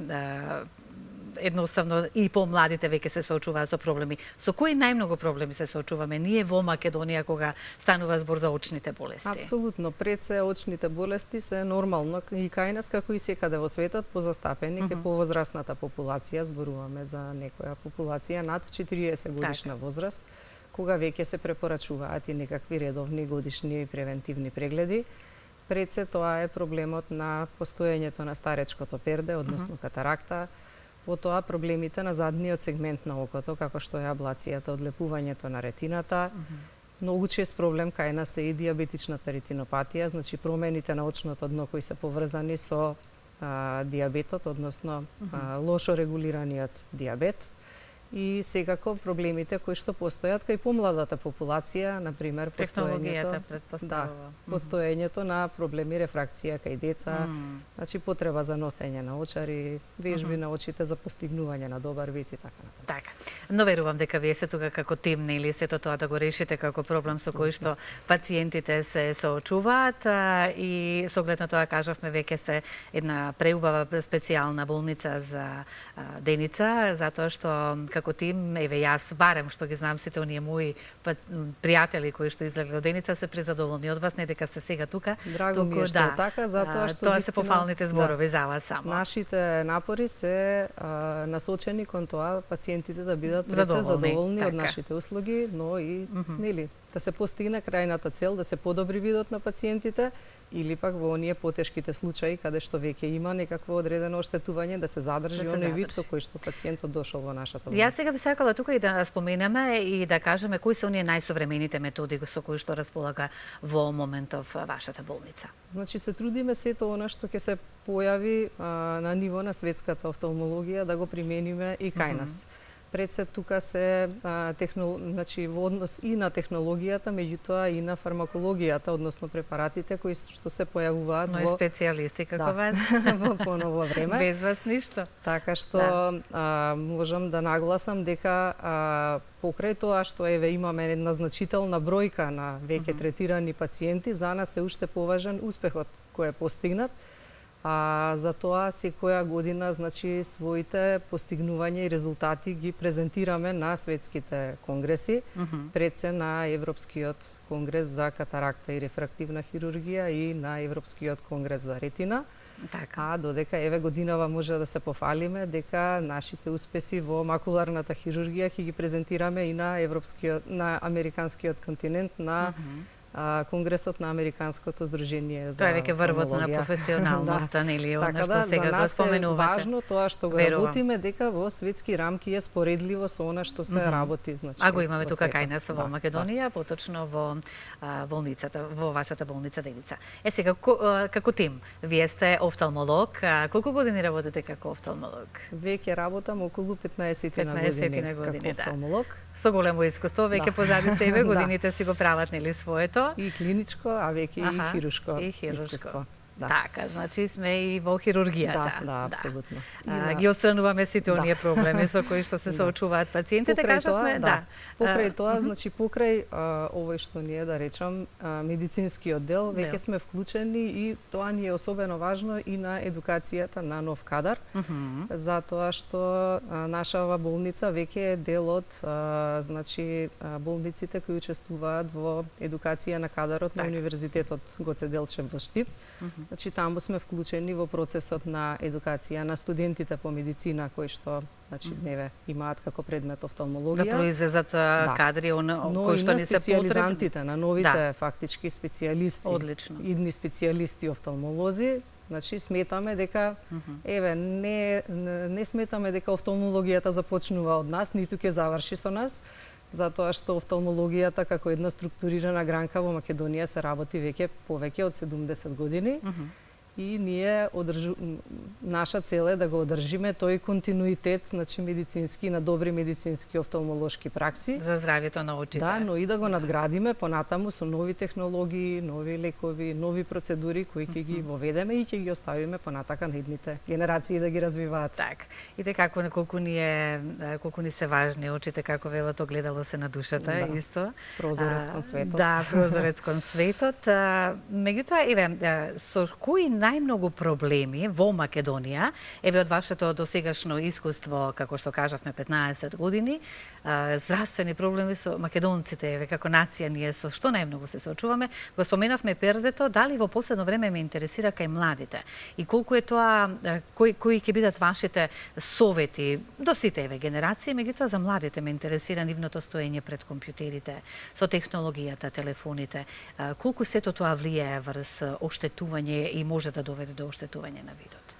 едноставно и помладите веќе се соочуваат со проблеми. Со кои најмногу проблеми се соочуваме ние во Македонија кога станува збор за очните болести? Апсолутно, пред се очните болести се нормално и кај нас како и секаде во светот позастапени кај повозрастната популација, зборуваме за некоја популација над 40 годишна возраст, кога веќе се препорачуваат и некакви редовни годишни превентивни прегледи. Пред се тоа е проблемот на постоењето на старечкото перде, односно катаракта, потоа проблемите на задниот сегмент на окото, како што е аблацијата, одлепувањето на ретината. Многу чест проблем кај нас е и диабетичната ретинопатија, значи промените на очното дно кои се поврзани со диабетот, односно лошо регулираниот диабет. И секако проблемите кои што постојат кај помладата популација, на пример постоењето на проблеми рефракција кај деца, значи потреба за носење на очари, вежби на очите за постигнување на добар вид и така натаму. Така. Но верувам дека вие сте тука како тим, нели сето тоа да го решите како проблем со кој што пациентите се соочуваат и со оглед на тоа кажавме веќе сте една преубава специјална болница за Деница, затоа што како тим, еве јас барем што ги знам сите оние мои пријатели кои што излегле од Деница се презадоволни од вас, не дека сте сега тука. Драго ми е што е така, затоа што тоа се пофалните зборови за вас само. Нашите напори се насочени кон тоа пациентите да бидат задоволни од нашите услуги, но и нели да се постигне крајната цел, да се подобри видот на пациентите или пак во оние потешките случаи каде што веќе има некакво одредено оштетување да се задржи оној вид со кој што пациентот дошол во нашата болница. Јас сега би сакала тука и да споменеме и да кажеме кои се оние најсовремените методи со кои што располага во моментов вашата болница. Значи се трудиме сето она што ќе се појави на ниво на светската офталмологија да го примениме и кај нас. пред се тука се значи во однос и на технологијата, меѓутоа и на фармакологијата, односно препаратите кои што се појавуваат но и специјалисти како вас во поново време. Без вас ништо. Така што можам да нагласам дека покрај тоа што еве имаме една значителна бројка на веќе третирани пациенти, за нас е уште поважен успехот кој е постигнат. За тоа секоја година значи своите постигнувања и резултати ги презентираме на светските конгреси, пред се на Европскиот конгрес за катаракта и рефрактивна хирургија и на Европскиот конгрес за ретина. Така. Додека еве годинава може да се пофалиме дека нашите успеси во макуларната хирургија ќе ги презентираме и на на американскиот континент, на Конгресот на Американското здружение за тоа е веќе врвот на професионалноста, нели, она што сега го споменувате. Така да, за нас е важно тоа што го работиме, дека во светски рамки е споредливо со она што се работи, значи. А го имаме тука кај нас во Македонија, поточно во болницата, во вашата болница Делица. Сега како тим, вие сте офталмолог, колку години работите како офталмолог? Веќе работам околу 15 години како офталмолог. Со големо искуство, веќе позади себе годините си го прават, нели, своето. И клиничко, а веќе и хируршко искуство. Така, значи сме и во хирургијата. Да, апсолутно. Ги отстрануваме сите оние проблеми со кои што се соочуваат пациентите, кажавме, Покрај тоа, значи покрај овој што ние да речам медицинскиот дел, веќе сме вклучени и тоа ни е особено важно и на едукацијата на нов кадар, затоа што нашава болница веќе е дел од значи болниците кои учествуваат во едукација на кадарот на Универзитетот Гоце Делчев во Штип. Значи таму сме вклучени во процесот на едукација на студентите по медицина кои што значи имаат како предмет офталмологија. Да произлезат кадри кои што ни се потребни. Специјализантите, на новите фактички специјалисти. Одлично. Идни специјалисти офталмолози. Значи сметаме дека еве не сметаме дека офталмологијата започнува од нас, ниту ќе заврши со нас, затоа што офталмологијата како една структурирана гранка во Македонија се работи веќе повеќе од 70 години. И ние наша цел е да го одржиме тој континуитет, значи медицински, на добри медицински офталмолошки пракси. За здравјето на очите. Да, но и да го надградиме понатаму со нови технологии, нови лекови, нови процедури кои ќе ги воведеме и ќе ги оставиме понатака на идните генерации да ги развиваат. Так. И дека колку ни се важни очите, како велото гледало се на душата, исто. Прозорец кон светот. Да, прозорец кон светот. Меѓутоа, еве, со кои најмногу проблеми во Македонија, еве од вашето досегашно искуство, како што кажавме 15 години, здравствени проблеми со македонците, еве како нација ние со што најмногу се соочуваме, го споменавме пердето, дали во последно време ме интересира кај младите и колку е тоа, кои ќе бидат вашите совети до сите еве генерации, меѓутоа за младите ме интересира нивното стоење пред компјутерите, со технологијата, телефоните, колку сето тоа влијае врз оштетување и може да доведе до оштетување на видот?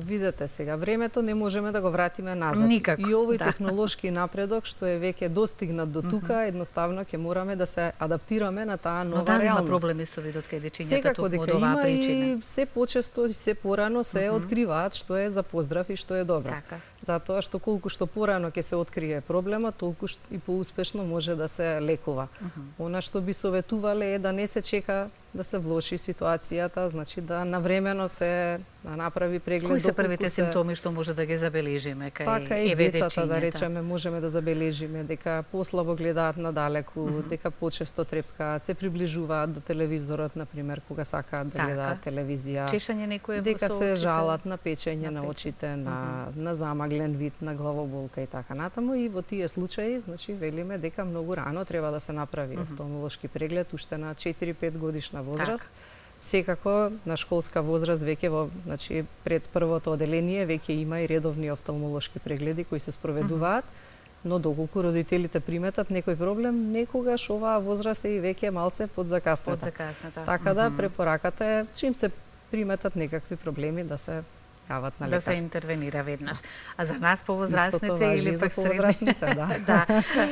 Видете сега, времето не можеме да го вратиме назад. Никако, и овој технолошки напредок што е веќе достигнат до тука, едноставно ќе мораме да се адаптираме на таа нова реалност. Но има проблеми со видот кај дечињата секако токму од дека оваа има причина. И се почесто и се порано се откриваат што е за поздрав и што е добро. Така. Затоа што колку што порано ќе се открие проблема, толку и поуспешно може да се лекува. Она што би советувале е да не се чека да се влоши ситуацијата, значи да навремено се направи преглед. Кои се првите симптоми што може да ги забележиме кај децата, да речеме, можеме да забележиме дека послабо гледаат надалеку, дека почесто трепкаат, се приближуваат до телевизорот, на пример, кога сакаат да гледаат телевизија. Чешање некој дека се жалат на печење на очите, на замаглен вид, на главоболка и така натаму, и во тие случаи, значи велиме дека многу рано треба да се направи офталмолошки преглед уште на 4-5 годишна возраст. Секако на школска возраст веќе значи пред првото оделение веќе има и редовни офталмолошки прегледи кои се спроведуваат, но доколку родителите приметат некој проблем, некогаш оваа возраст е и веќе малце подзакасната. Така да препораката е чим се приметат некакви проблеми да се јават на лекар. Да се интервенира веднаш. А за нас повозрастните или пак повозрастните, да.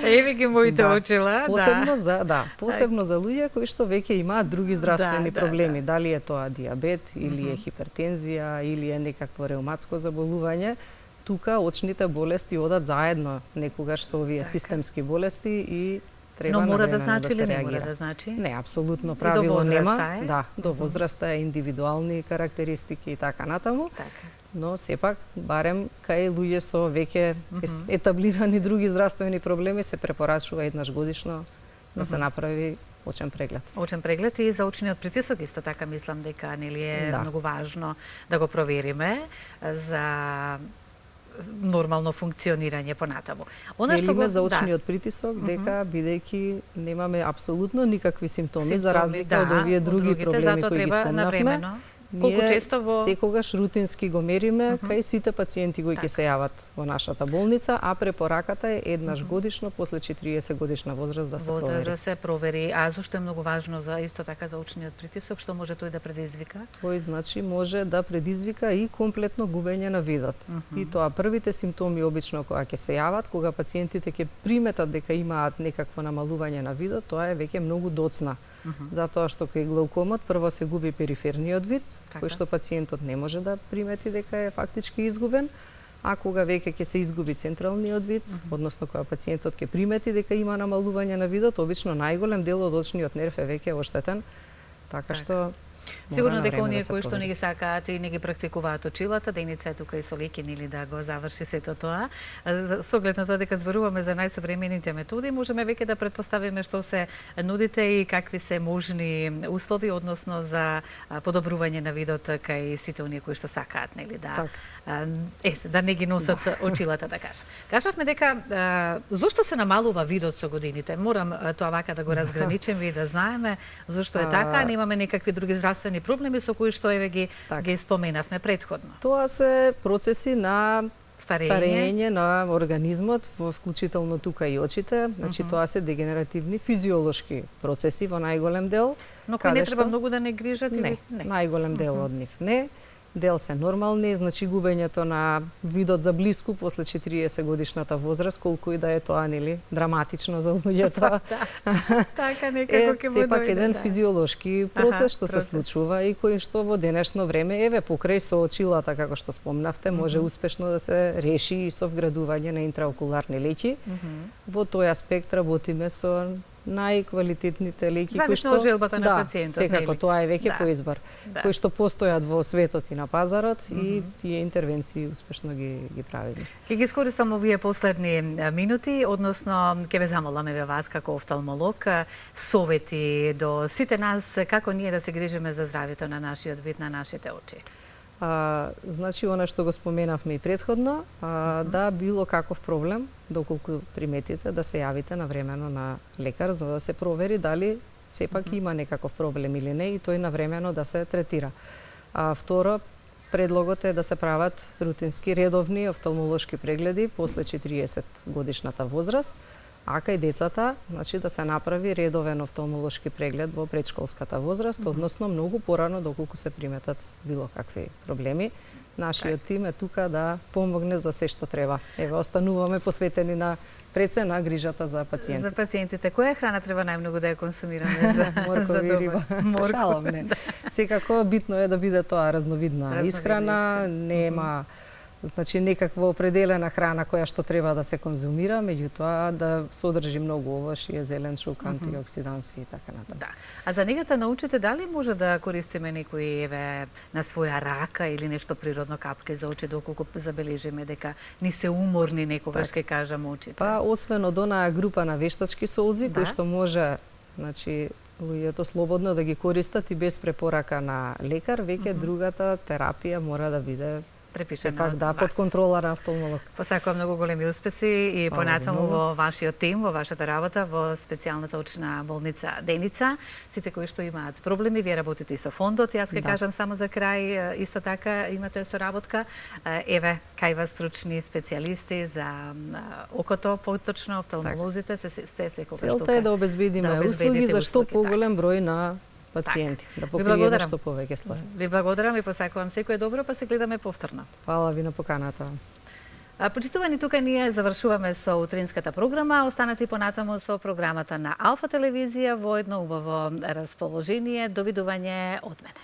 Еве ги моите очила, посебно за луѓе кои што веќе имаат други здравствени проблеми, дали е тоа дијабет или е хипертензија или е некакво реуматско заболување, тука очните болести одат заедно некогаш со овие системски болести и треба но мора да навремено значи се или не реагира. мора да значи? Не, апсолутно правило нема. Е? Да, до возраста е индивидуални карактеристики и така натаму. Така. Но сепак барем кај луѓе со веќе етаблирани други здравствени проблеми се препорачува еднаш годишно да се направи очен преглед. Очен преглед и за очниот притисок исто така мислам дека нели е многу важно да го провериме за нормално функционирање понатаму. Велиме за очниот притисок дека бидејќи немаме апсолутно никакви симптоми за разлика од овие други проблеми кои ги спомнавме. Колку често во секогаш рутински го мериме кај сите пациенти кои ќе се јават во нашата болница, а препораката е еднаш годишно после 40 годишна возраст да се провери. Да се провери. А зошто е многу важно за исто така за очниот притисок, што може тој да предизвика? Тој значи може да предизвика и комплетно губење на видот. И тоа првите симптоми обично кога ќе се јават, кога пациентите ќе приметат дека имаат некакво намалување на видот, тоа е веќе многу доцна. Затоа што кај глаукомот прво се губи периферниот вид, кој што пациентот не може да примети дека е фактички изгубен, а кога веќе ќе се изгуби централниот вид, односно кога пациентот ќе примети дека има намалување на видот, обично најголем дел од очниот нерв е веќе оштетен, така што сигурно дека оние кои што не ги сакаат и не ги практикуваат очилата, Деница е тука и со леки или да го заврши сето тоа. Со оглед на тоа дека зборуваме за најсовремените методи, можеме веќе да претпоставиме што се нудите и какви се можни услови, односно за подобрување на видот кај сите оние кои што сакаат, нели да. Да не ги носат очилата, да кажам. Кажавме дека зошто се намалува видот со годините? Морам тоа вака да го разграничиме и да знаеме зошто е така, не имаме некакви други здравствени проблеми со кои што ги споменавме претходно. Тоа се процеси на старење на организмот, вклучително тука и очите, значи тоа се дегенеративни физиолошки процеси во најголем дел. Но кои не треба многу да не грижат или не? Најголем дел од нив не. Дел се нормални, значи губењето на видот за блиску после 40 годишната возраст, колку и да е тоа нели драматично за луѓето. Така некако ќе му сепак еден физиолошки процес што се случува и кој што во денешно време еве покрај со очилата како што спомнавте може успешно да се реши и со вградување на интраокуларни леки. Во тој аспект работиме со најквалитетните леки кои што од желбата на пациентот, секако тоа е веќе по избор, кои што постојат во светот и на пазарот и тие интервенции успешно ги правиме. Ќе ги искористам овие последни минути, односно ќе ве замоламе ве вас како офталмолог совети до сите нас како ние да се грижиме за здравјето на нашиот вид, на нашите очи. Значи, она што го споменавме и претходно, да било каков проблем, доколку приметите, да се јавите навремено на лекар за да се провери дали сепак има некаков проблем или не и тој навремено да се третира. Второ, предлогот е да се прават рутински редовни офталмолошки прегледи после 40 годишната возраст, а кај децата, значи да се направи редовен офталмолошки преглед во предшколската возраст, односно многу порано доколку се приметат било какви проблеми. Нашиот тим е тука да помогне за се што треба. Еве остануваме посветени на пред се на грижата за пациентите. За пациентите, која храна треба најмногу да ја консумираме за моркови и риба? Шалам, не. Секако битно е да биде тоа разновидна исхрана, нема значи некаква определена храна која што треба да се конзумира, меѓутоа да содржи многу овошје, зеленчук, антиоксиданси и така натаму. Да. А за негата на очите дали може да користиме некои еве на своја рака или нешто природно капки за очи доколку забележиме дека ни се уморни некогаш ќе кажам очите? Па освен од онаа група на вештачки солзи кои што може значи луѓето слободно да ги користат и без препорака на лекар, веќе другата терапија мора да биде препишана под контрола на офталмолог. Посакувам многу големи успеси и понатаму во вашиот тим, во вашата работа, во специјалната очна болница Деница. Сите кои што имаат проблеми, вие работите и со фондот, јас ќе кажам само за крај, исто така имате соработка. Еве, кај вас стручни специјалисти за окото, поточно офталмолозите, сте секогаш тука. Целта е да обезбедиме услуги за што поголем број на пациенти, да покриеме што повеќе слои. Ви благодарам и посакувам секое добро, па се гледаме повторно. Фала ви на поканата. Почитувани, тука ние завршуваме со утринската програма. Останете понатаму со програмата на Алфа телевизија во едно убаво расположение. Довидување од мене.